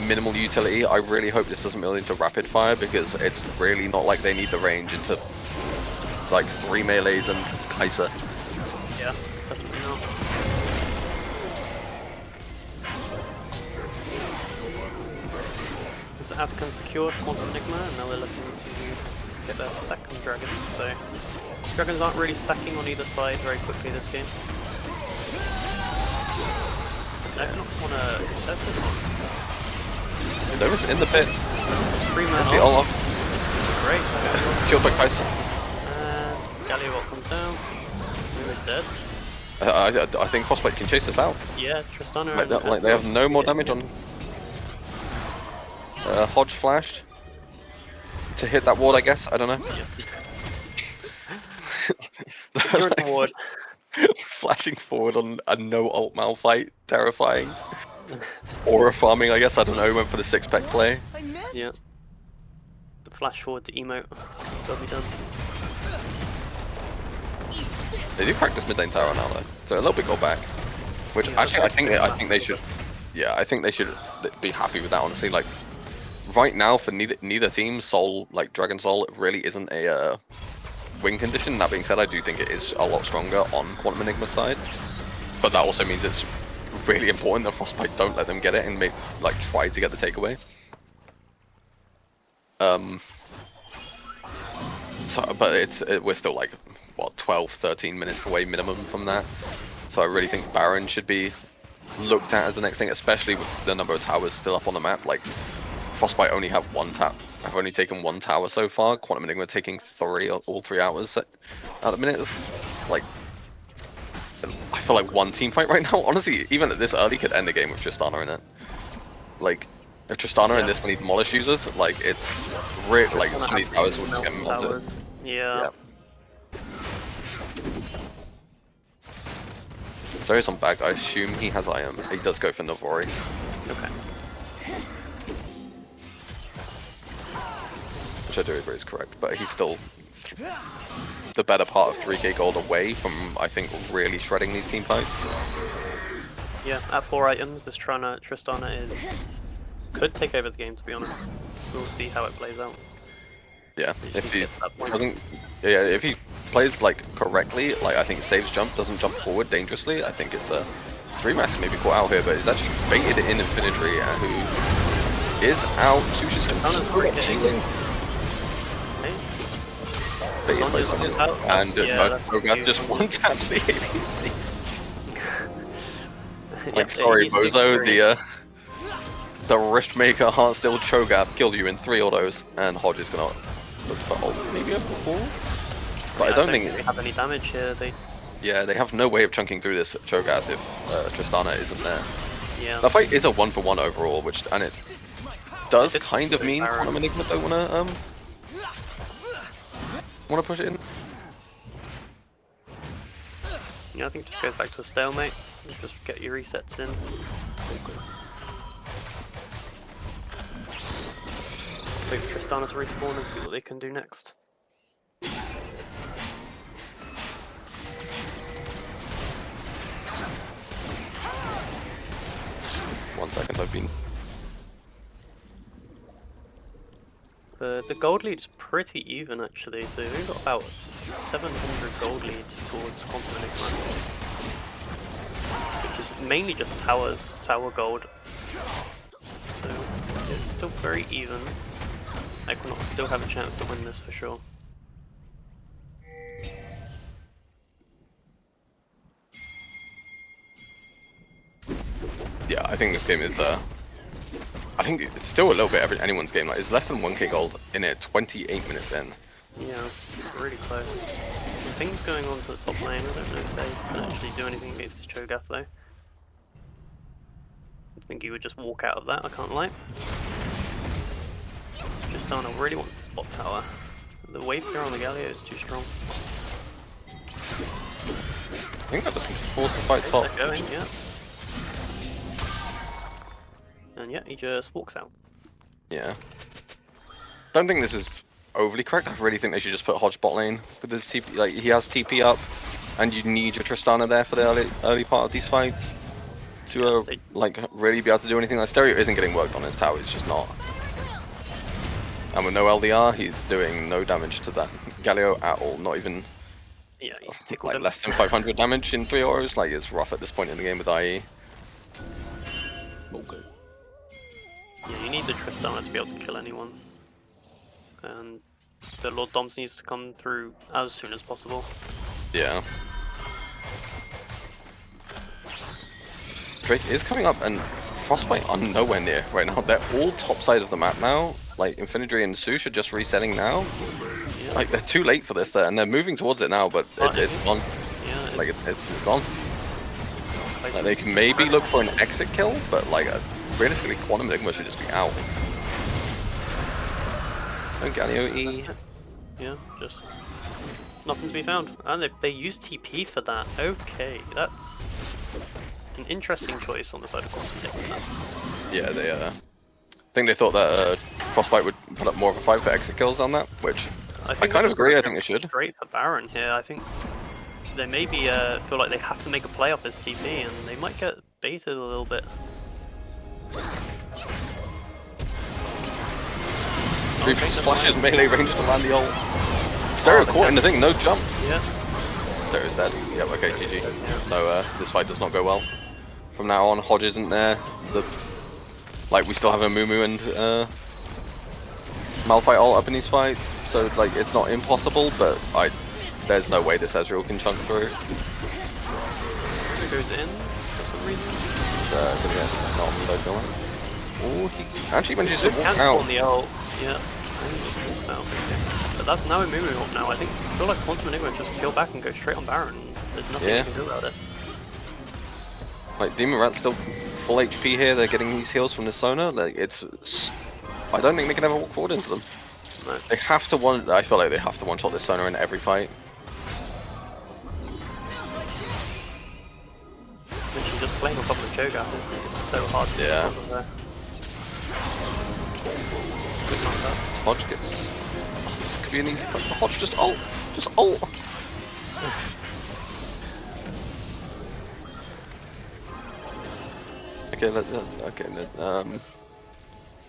minimal utility. I really hope this doesn't build into rapid fire because it's really not like they need the range into like 3 melees and Kaiser.
yeah, definitely not. So Atacon secured Quantum Enigma, and now they're looking to get their second dragon. So dragons aren't really stacking on either side very quickly this game. Equinox want to contest this one.
Notice in the pit.
3-man
Actually,
ult.
all off.
This is great.
Killed by Kaiser.
And Galliot comes down. Moon is dead.
I think Frostbite can chase this out.
Yeah, Tristana.
Like, that, like they have no more damage on. Hodge flashed to hit that ward, I guess. I don't know.
You're the ward.
Flashing forward on a no ult Malphite, terrifying. Aura farming, I guess. I don't know. Went for the 6-pack play.
Yeah. The flash forward to emote. That'll be done.
They do practice mid lane tower now though, so a little bit go back. Which
Yeah,
actually I think they should. Yeah, I think they should be happy with that. Honestly, like right now for neither team, Soul like Dragon Soul really isn't a win condition. That being said, I do think it is a lot stronger on Quantum Enigma's side, but that also means it's really important that Frostbite don't let them get it and make like try to get the takeaway. So, but we're still like what 12-13 minutes away minimum from that. So I really think Baron should be looked at as the next thing, especially with the number of towers still up on the map. Like Frostbite only have one tap. I've only taken 1 tower so far. Quantum Enigma taking 3 all 3 hours at the minute. It's like I feel like one team fight right now. Honestly, even at this early could end the game with Tristana in it. Like if Tristana in this many demolish users, like it's really like some of these towers will just get melted.
Yeah.
So he's on back. I assume he has IM. He does go for Navori.
Okay.
Which I do agree is correct, but he's still the better part of 3k gold away from, I think, really shredding these team fights.
Yeah, at 4 items, this Tristana could take over the game, to be honest. We'll see how it plays out.
Yeah, if he
gets to that point.
doesn't, yeah, if he plays like correctly, like I think saves jump, doesn't jump forward dangerously, I think it's a 3-max maybe caught out here, but he's actually baited in Infinitry, who is out. Sushi's still healing. And Cho'Gath just one-taps the ADC. Like, sorry, Bozo, the Riftmaker Heartsteel Cho'Gath killed you in 3 autos, and Hodge is gonna look for ult maybe a 4? But I don't think
they have any damage here.
Yeah, they have no way of chunking through this Cho'Gath if Tristana isn't there.
Yeah.
The fight is a 1-for-1 overall, and it does kind of mean Quantum Enigma don't wanna push it in.
Yeah, I think it just goes back to a stalemate. Just get your resets in. Wait for Tristana to respawn and see what they can do next.
1 second, I've been.
The gold lead is pretty even actually, so we've got about 700 gold lead towards Quantum Enigma, which is mainly just tower gold. So it's still very even. Equinox still have a chance to win this for sure.
Yeah, I think this game is I think it's still a little bit anyone's game. Like it's less than 1k gold in it, 28 minutes in.
Yeah, really close. Some things going on to the top lane. I don't know if they can actually do anything against this Cho'Gath though. I think he would just walk out of that, I can't lie. Tristana really wants this bot tower. The wave clear on the Galliot is too strong.
I think that's a force to fight top.
They're going, yeah. And yeah, he just walks out.
Yeah. don't think this is overly correct. I really think they should just put Hodge bot lane with the TP. Like he has TP up, and you need your Tristana there for the early part of these fights to like really be able to do anything. Like Stereo isn't getting worked on his tower. It's just not. And with no LDR, he's doing no damage to that Galio at all. Not even
Yeah, you tickled
like
him.
less than 500 damage in 3 autos. Like it's rough at this point in the game with IE.
All good. Yeah, you need the Tristana to be able to kill anyone. And the Lord Doms needs to come through as soon as possible.
Yeah. Drake is coming up, and Frostbite are nowhere near right now. They're all top side of the map now. Like Infinity and Sush are just resetting now.
Yeah.
Like they're too late for this there, and they're moving towards it now, but it's gone.
Yeah,
Like it's gone. Like, they can maybe look for an exit kill, but like realistically, Quantum Enigma should just be out. No Galio E.
Yeah, just nothing to be found. And they use TP for that. Okay, that's an interesting choice on the side of Quantum Enigma.
Yeah, they I think they thought that Frostbite would put up more of a fight for exit kills on that, which I kind of agree. I think they should.
Straight for Baron here. I think they maybe feel like they have to make a play off this TP, and they might get baited a little bit.
Three splashes, melee range to land the ult. Stereo caught in the thing, no jump.
Yeah.
Stereo's dead. Yep, okay, GG. No, this fight does not go well. From now on, Hodge isn't there. Like, we still have a Mumu and Malphite ult up in these fights, so like it's not impossible, but there's no way this Ezreal can chunk through.
It goes in for some reason.
It's gonna get not on the villain. Oh, he actually manages to walk
Cancel
out.
on the ult. Yeah. And he just walks out. Okay. But that's now a Mumu ult now. I feel like Quantum Enigma just peel back and go straight on Baron. There's nothing you can do about it.
Like Demon Rat's still full HP here. They're getting these heals from the Sona. Like I don't think they can ever walk forward into them.
No.
They have to I feel like they have to one-shot this Sona in every fight.
Literally just playing on top of the Cho'Gath, isn't it? It's so hard to get on top of there. Good counter.
Hodge gets. Oh, this could be an easy fight for Hodge. Just ult. Just ult. Okay.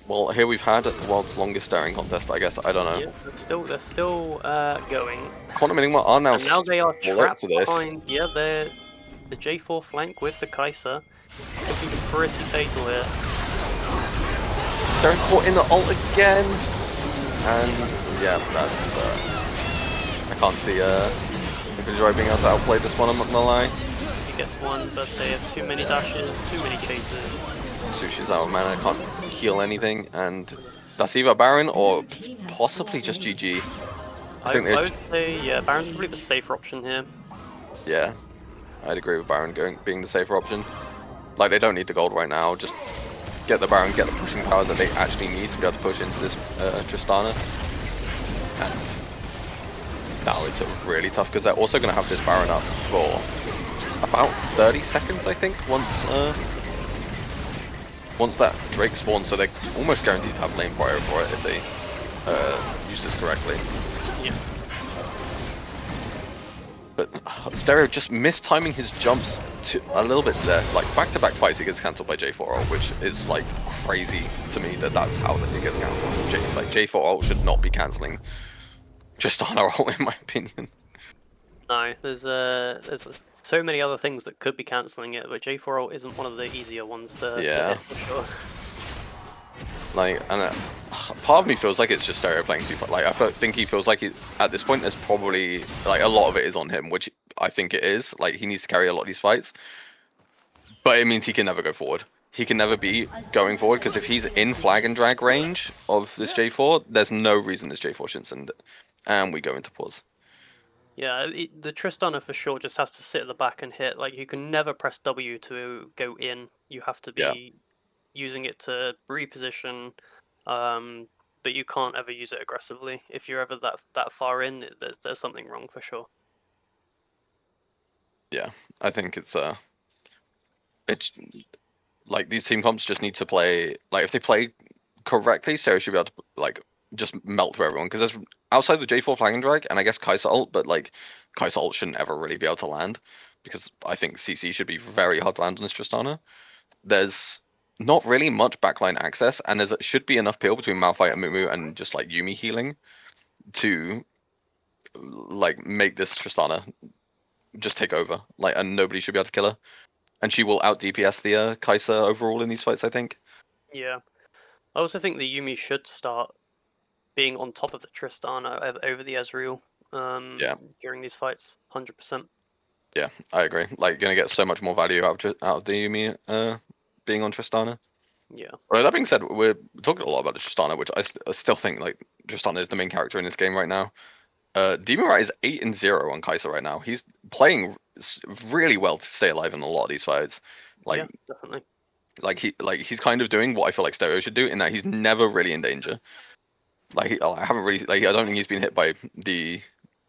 Well, here we've had the world's longest staring contest. I guess I don't know.
Yeah, they're still going.
Quantum Enigma are now.
And now they are trapped
for this.
behind. Yeah, they're the J4 flank with the Kai'Sa. Looking pretty fatal here.
Staring caught in the ult again, and yeah, that's. I can't see Infinity being able to outplay this one. I'm not gonna lie.
He gets one, but they have too many dashes, too many chases.
Sushi's out of mana, can't heal anything, and that's either Baron or possibly just GG.
I would say, yeah, Baron's probably the safer option here.
Yeah, I'd agree with Baron being the safer option. Like, they don't need the gold right now, just get the Baron, get the pushing power that they actually need to be able to push into this Tristana. And now it's really tough, because they're also going to have this Baron up for about 30 seconds, I think, once that Drake spawns, so they're almost guaranteed to have lane prior for it if they use this correctly.
Yeah.
But Stereo just mistiming his jumps a little bit there. Like back-to-back fights, he gets cancelled by J4 ult, which is like crazy to me that's how it gets cancelled. Like J4 ult should not be cancelling just on our ult, in my opinion.
No, there's so many other things that could be cancelling it, but J4 ult isn't one of the easier ones to hit for sure.
Like, and part of me feels like it's just Stereo playing too far. Like, I think he feels like at this point there's probably like a lot of it is on him, which I think it is. Like, he needs to carry a lot of these fights, but it means he can never go forward. He can never be going forward, because if he's in flag and drag range of this J4, there's no reason this J4 shouldn't send it. And we go into pause.
Yeah, the Tristana for sure just has to sit at the back and hit. Like, you can never press W to go in. You have to be using it to reposition, but you can't ever use it aggressively. If you're ever that far in, there's something wrong for sure.
Yeah, I think it's like these team comps just need to play. Like, if they play correctly, Sarah should be able to like just melt through everyone. Because there's outside the J4 Flag and Drag, and I guess Kai'Sa ult, but like Kai'Sa ult shouldn't ever really be able to land because I think CC should be very hard to land on this Tristana. There's not really much backline access, and there should be enough peel between Malphite and Mumu and just like Yuumi healing to like make this Tristana just take over. Like, and nobody should be able to kill her. And she will out DPS the Kai'Sa overall in these fights, I think.
Yeah. I also think the Yuumi should start being on top of the Tristana over the Ezreal
Yeah.
during these fights, 100%.
Yeah, I agree. Like, gonna get so much more value out of the Yuumi being on Tristana.
Yeah.
Right, that being said, we're talking a lot about Tristana, which I still think like Tristana is the main character in this game right now. Demon Rat is 8-0 on Kai'Sa right now. He's playing really well to stay alive in a lot of these fights. Like,
yeah, definitely.
he's kind of doing what I feel like Stereo should do in that he's never really in danger. Like, I haven't really I don't think he's been hit by the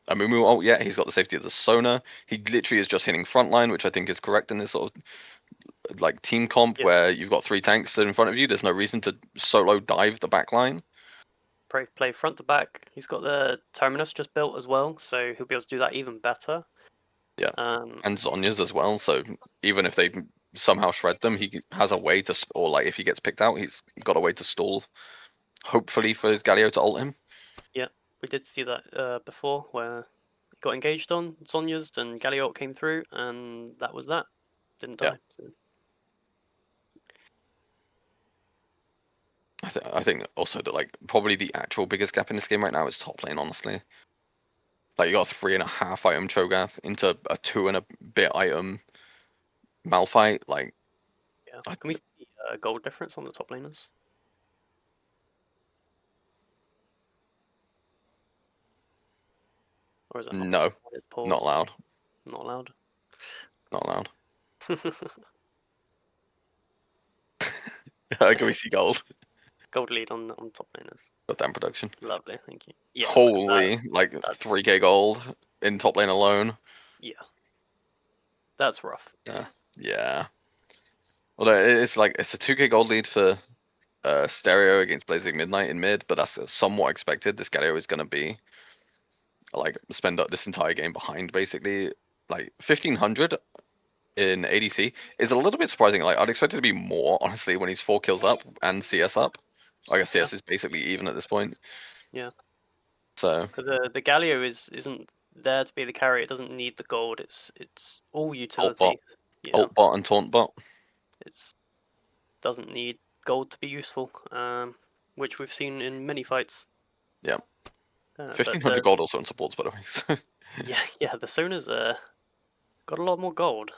Amumu ult yet. He's got the safety of the Sona. He literally is just hitting frontline, which I think is correct in this sort of like team comp
Yeah.
where you've got 3 tanks in front of you. There's no reason to solo dive the back line.
Play front to back. He's got the Terminus just built as well, so he'll be able to do that even better.
Yeah.
Um,
And Zonya's as well. So even if they somehow shred them, he has a way to, or like if he gets picked out, he's got a way to stall. Hopefully for his Galio to ult him.
yeah, we did see that before, where he got engaged on Zonya's, and Galliot came through, and that was that. Didn't die.
Yeah.
So.
I think also that like probably the actual biggest gap in this game right now is top lane. Honestly, like you got a 3.5 item Cho'Gath into a 2 and a bit item Malphite. Like,
Yeah. Can we see gold difference on the top laners? Or is it not
no,
possible? It's paused.
not allowed.
Not allowed.
Not allowed. Can we see gold?
Gold lead on top laners.
Goddamn production.
Lovely, thank you. Yeah,
Holy, like
that's-
3k gold in top lane alone.
yeah, that's rough.
Yeah. Although it's like it's a 2k gold lead for Stereo against Blazing Midnight in mid, but that's somewhat expected. This Galio is gonna be like spend up this entire game behind basically. Like 1500 in ADC is a little bit surprising. Like I'd expect it to be more honestly when he's 4 kills up and CS up. I guess CS is basically even at this point.
Yeah.
So
The Galio isn't there to be the carry. It doesn't need the gold. It's all
ult
utility.
bot,
Yeah,
ult bot and taunt bot.
it's doesn't need gold to be useful. Which we've seen in many fights.
Yeah.
But
1500 gold also on supports by the way. So.
yeah, the Sona's got a lot more gold.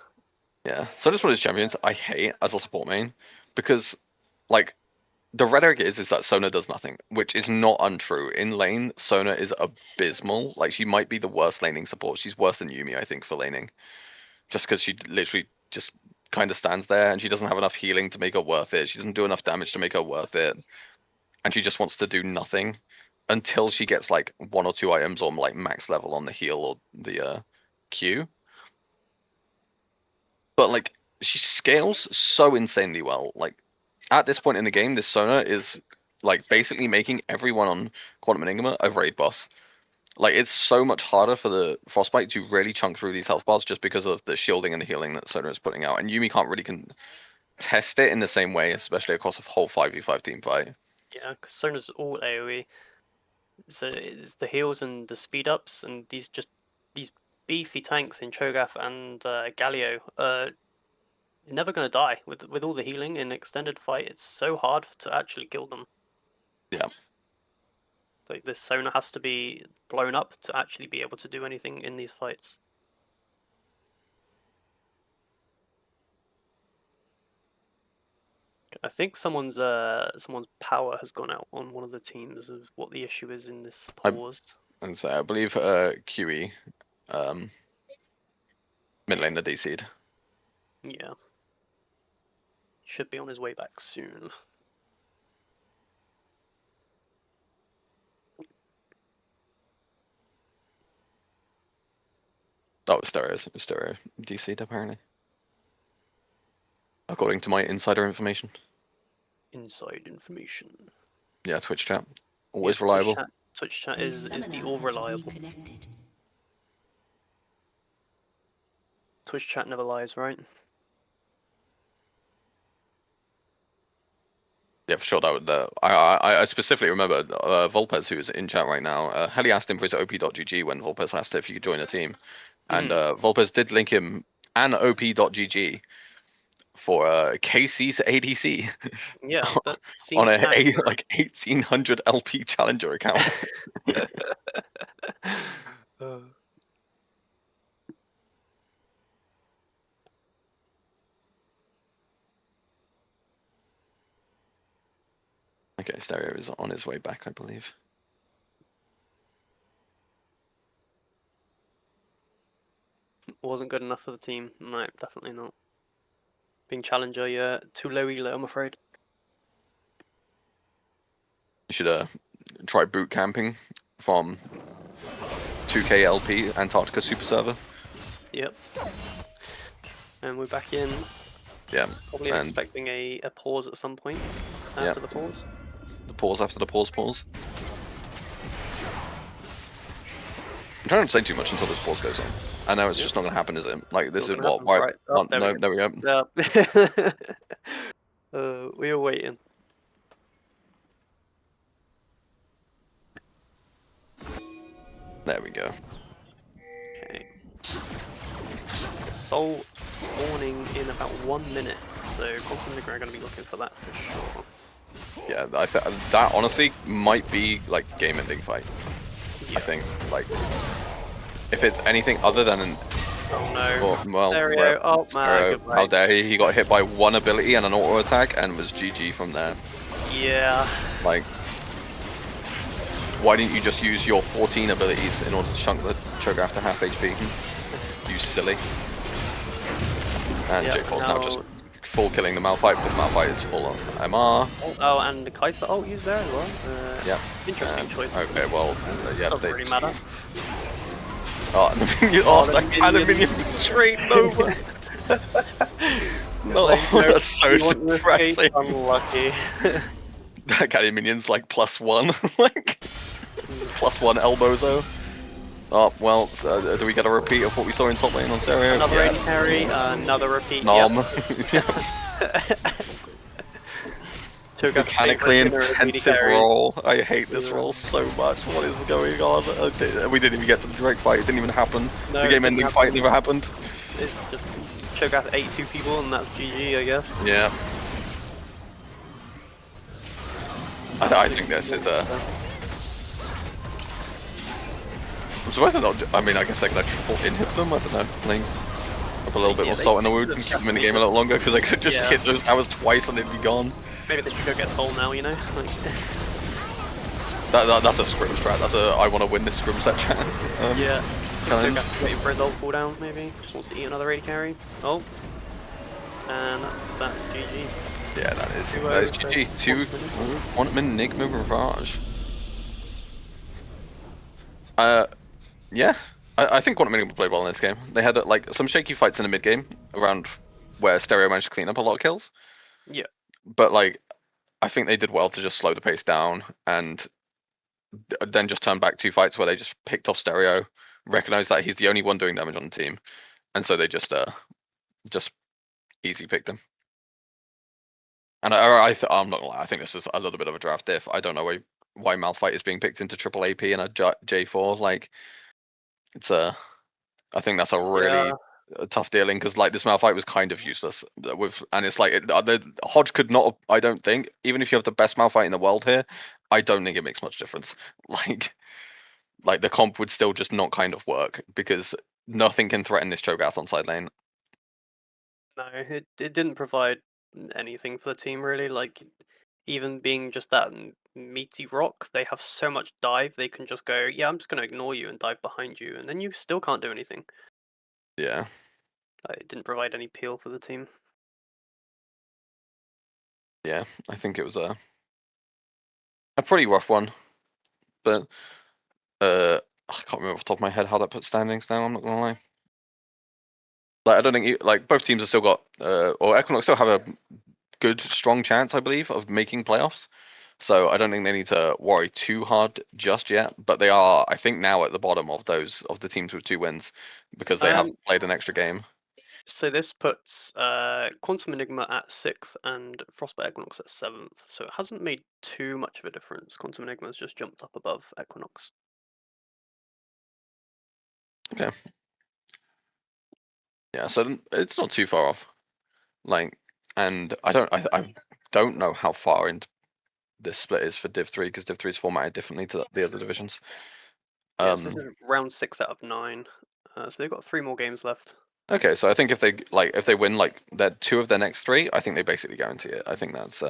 Yeah, so does what his champions. I hate as a support main because, like, the rhetoric is that Sona does nothing, which is not untrue. In lane, Sona is abysmal. Like, she might be the worst laning support. She's worse than Yuumi, I think, for laning, just because she literally just kind of stands there and she doesn't have enough healing to make her worth it. She doesn't do enough damage to make her worth it, and she just wants to do nothing until she gets like 1 or 2 items or like max level on the heal or the Q. But like she scales so insanely well. Like at this point in the game, this Sona is like basically making everyone on Quantum Enigma a raid boss. Like it's so much harder for the Frostbite to really chunk through these health bars just because of the shielding and the healing that Sona is putting out. And Yuumi can't really contest it in the same way, especially across a whole 5v5 team fight.
Yeah, because Sona's all AoE. So it's the heals and the speed ups, and these beefy tanks in Cho'Gath and Galio. You're never gonna die with all the healing in extended fight. It's so hard to actually kill them.
Yeah.
Like this Sona has to be blown up to actually be able to do anything in these fights. I think someone's power has gone out on one of the teams of what the issue is in this pause.
And so I believe QE mid lane the DC'd.
Yeah. Should be on his way back soon.
Oh, Stereo DC'd apparently. According to my insider information.
Inside information.
Yeah, Twitch chat. always
Yeah,
reliable.
Twitch chat is the all reliable. Twitch chat never lies, right?
Yeah, for sure. That would. I specifically remember Volpez, who's in chat right now. Heli asked him for his op.gg when Volpez asked if he could join a team, and Volpez did link him an op.gg for KC to ADC
Yeah, that
on
seems accurate.
like 1800 LP challenger account. Okay, Stereo is on his way back, I believe.
Wasn't good enough for the team. No, definitely not. Being challenger, yeah, too low elo, I'm afraid.
You should try boot camping from 2KLP Antarctica Super Server.
Yep. And we're back in.
Yeah.
Probably expecting a pause at some point after the pause.
The pause after the pause. I'm trying not to say too much until this pause goes on. I know it's just not going to happen, is it? Like, this is what? Why?
Right. Oh,
No, there we go.
Yeah. We were waiting.
There we go.
Okay. Soul spawning in about 1 minute, so Quamtum Enigma are going to be looking for that for sure.
Yeah, that honestly might be like game-ending fight.
Yeah.
I think, like, if it's anything other than an
oh no,
well,
Stereo. Oh man,
how dare he? He got hit by one ability and an auto attack and was GG from there.
Yeah.
Like, why didn't you just use your 14 abilities in order to chunk the Cho'Gath to half HP? You silly. And J4's now just full killing the Malphite because Malphite is full on MR.
Oh, and the Kai'Sa ult used there as well.
Yeah.
Interesting choice.
Okay, well, yeah.
Doesn't really matter.
Oh, the minion, that kind of minion betrayed Nova. No, that's so depressing.
Unlucky.
That kind of minion's like +1, like +1 elbozo. Oh well, do we get a repeat of what we saw in top lane on Stereo?
Another AD carry, another repeat.
Nom.
Yep.
Mechanically intensive role. I hate this role so much. What is going on? We didn't even get to the direct fight. It didn't even happen.
No,
the game-ending fight never happened.
It's just Cho'Gath ate 2 people and that's GG, I guess.
Yeah. I think this is a. I'm surprised they're not. I mean, I guess they could actually hit them. I don't know. Playing up a little bit more salt in the wound and keep them in the game a little longer because they could just hit those towers twice and they'd be gone.
Maybe they should go get Soul now, you know? Like...
that's a scrim strat. That's a I want to win this scrim set chat.
Yeah.
Challenge.
Waiting for his ult cooldown, maybe. Just wants to eat another AD carry. Oh. And that's GG.
Yeah, that is GG. 2 Quantum Enigma Ravage. Yeah. I think Quantum Enigma played well in this game. They had like some shaky fights in the mid game around where Stereo managed to clean up a lot of kills.
Yeah.
But like, I think they did well to just slow the pace down and then just turn back 2 fights where they just picked off Stereo, recognized that he's the only one doing damage on the team, and so they just easy picked him. And I'm not gonna lie, I think this is a little bit of a draft diff. I don't know why Malphite is being picked into triple AP and a J4. Like, it's I think that's a really tough dealing because like this Malphite was kind of useless and it's like Hodge could not. I don't think even if you have the best Malphite in the world here, I don't think it makes much difference. Like the comp would still just not kind of work because nothing can threaten this Cho'Gath on side lane.
No, it didn't provide anything for the team really. Like even being just that meaty rock, they have so much dive. They can just go, yeah, I'm just gonna ignore you and dive behind you, and then you still can't do anything.
Yeah.
It didn't provide any peel for the team.
Yeah, I think it was a pretty rough one, but I can't remember off the top of my head how that puts standings now. I'm not gonna lie. Like I don't think like both teams have still got or Equinox still have a good strong chance, I believe, of making playoffs. So I don't think they need to worry too hard just yet. But they are, I think, now at the bottom of the teams with 2 wins because they have played an extra game.
So this puts Quantum Enigma at 6th and Frostbite Equinox at 7th. So it hasn't made too much of a difference. Quantum Enigma's just jumped up above Equinox.
Okay. Yeah, so it's not too far off. Like, and I don't know how far into this split is for Div 3 because Div 3 is formatted differently to the other divisions.
Yeah, so this is round 6 out of 9. So they've got 3 more games left.
Okay, so I think if they win like 2 of their next 3, I think they basically guarantee it. I think that's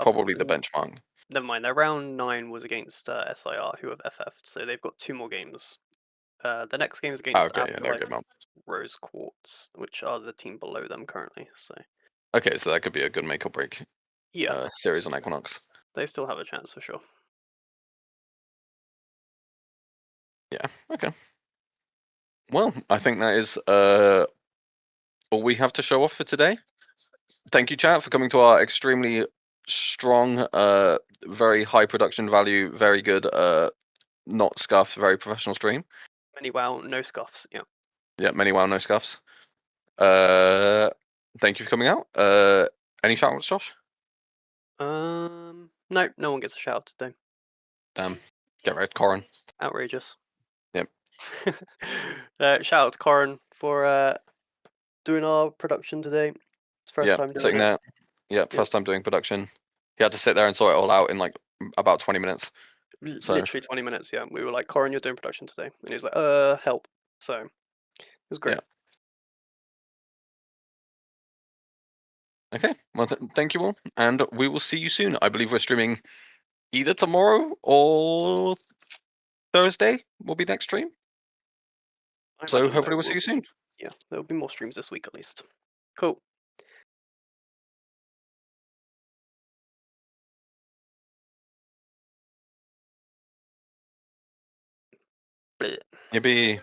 probably the benchmark.
Never mind, their round 9 was against SIR, who have FF'd, so they've got 2 more games. The next game is against
Okay, yeah, they're a
Afterlife,
good amount.
Rose Quartz, which are the team below them currently. So
Okay, so that could be a good make or break
yeah,
series on Equinox.
they still have a chance for sure.
Yeah. Okay. Well, I think that is all we have to show off for today. Thank you, chat, for coming to our extremely strong, very high production value, very good, not scuffed, very professional stream.
Many WoW, no scuffs. Yeah.
Yeah, many WoW, no scuffs. Thank you for coming out. Any shout outs, Josh?
No, no one gets a shout out today.
Damn. Get rid, Corron.
Outrageous.
Yep.
Shout out to Corron for doing our production today. It's first time doing
sitting
it.
there. Yeah, first time doing production. He had to sit there and sort it all out in like about 20 minutes. So
Literally 20 minutes, yeah. We were like, Corron, you're doing production today. And he was like, help. So it was great.
yeah. Okay, well, thank you all, and we will see you soon. I believe we're streaming either tomorrow or Thursday will be next stream.
I
So
imagine
hopefully
there
we'll see
will
you soon.
be. Yeah, there'll be more streams this week at least. Cool. Bleh.
Maybe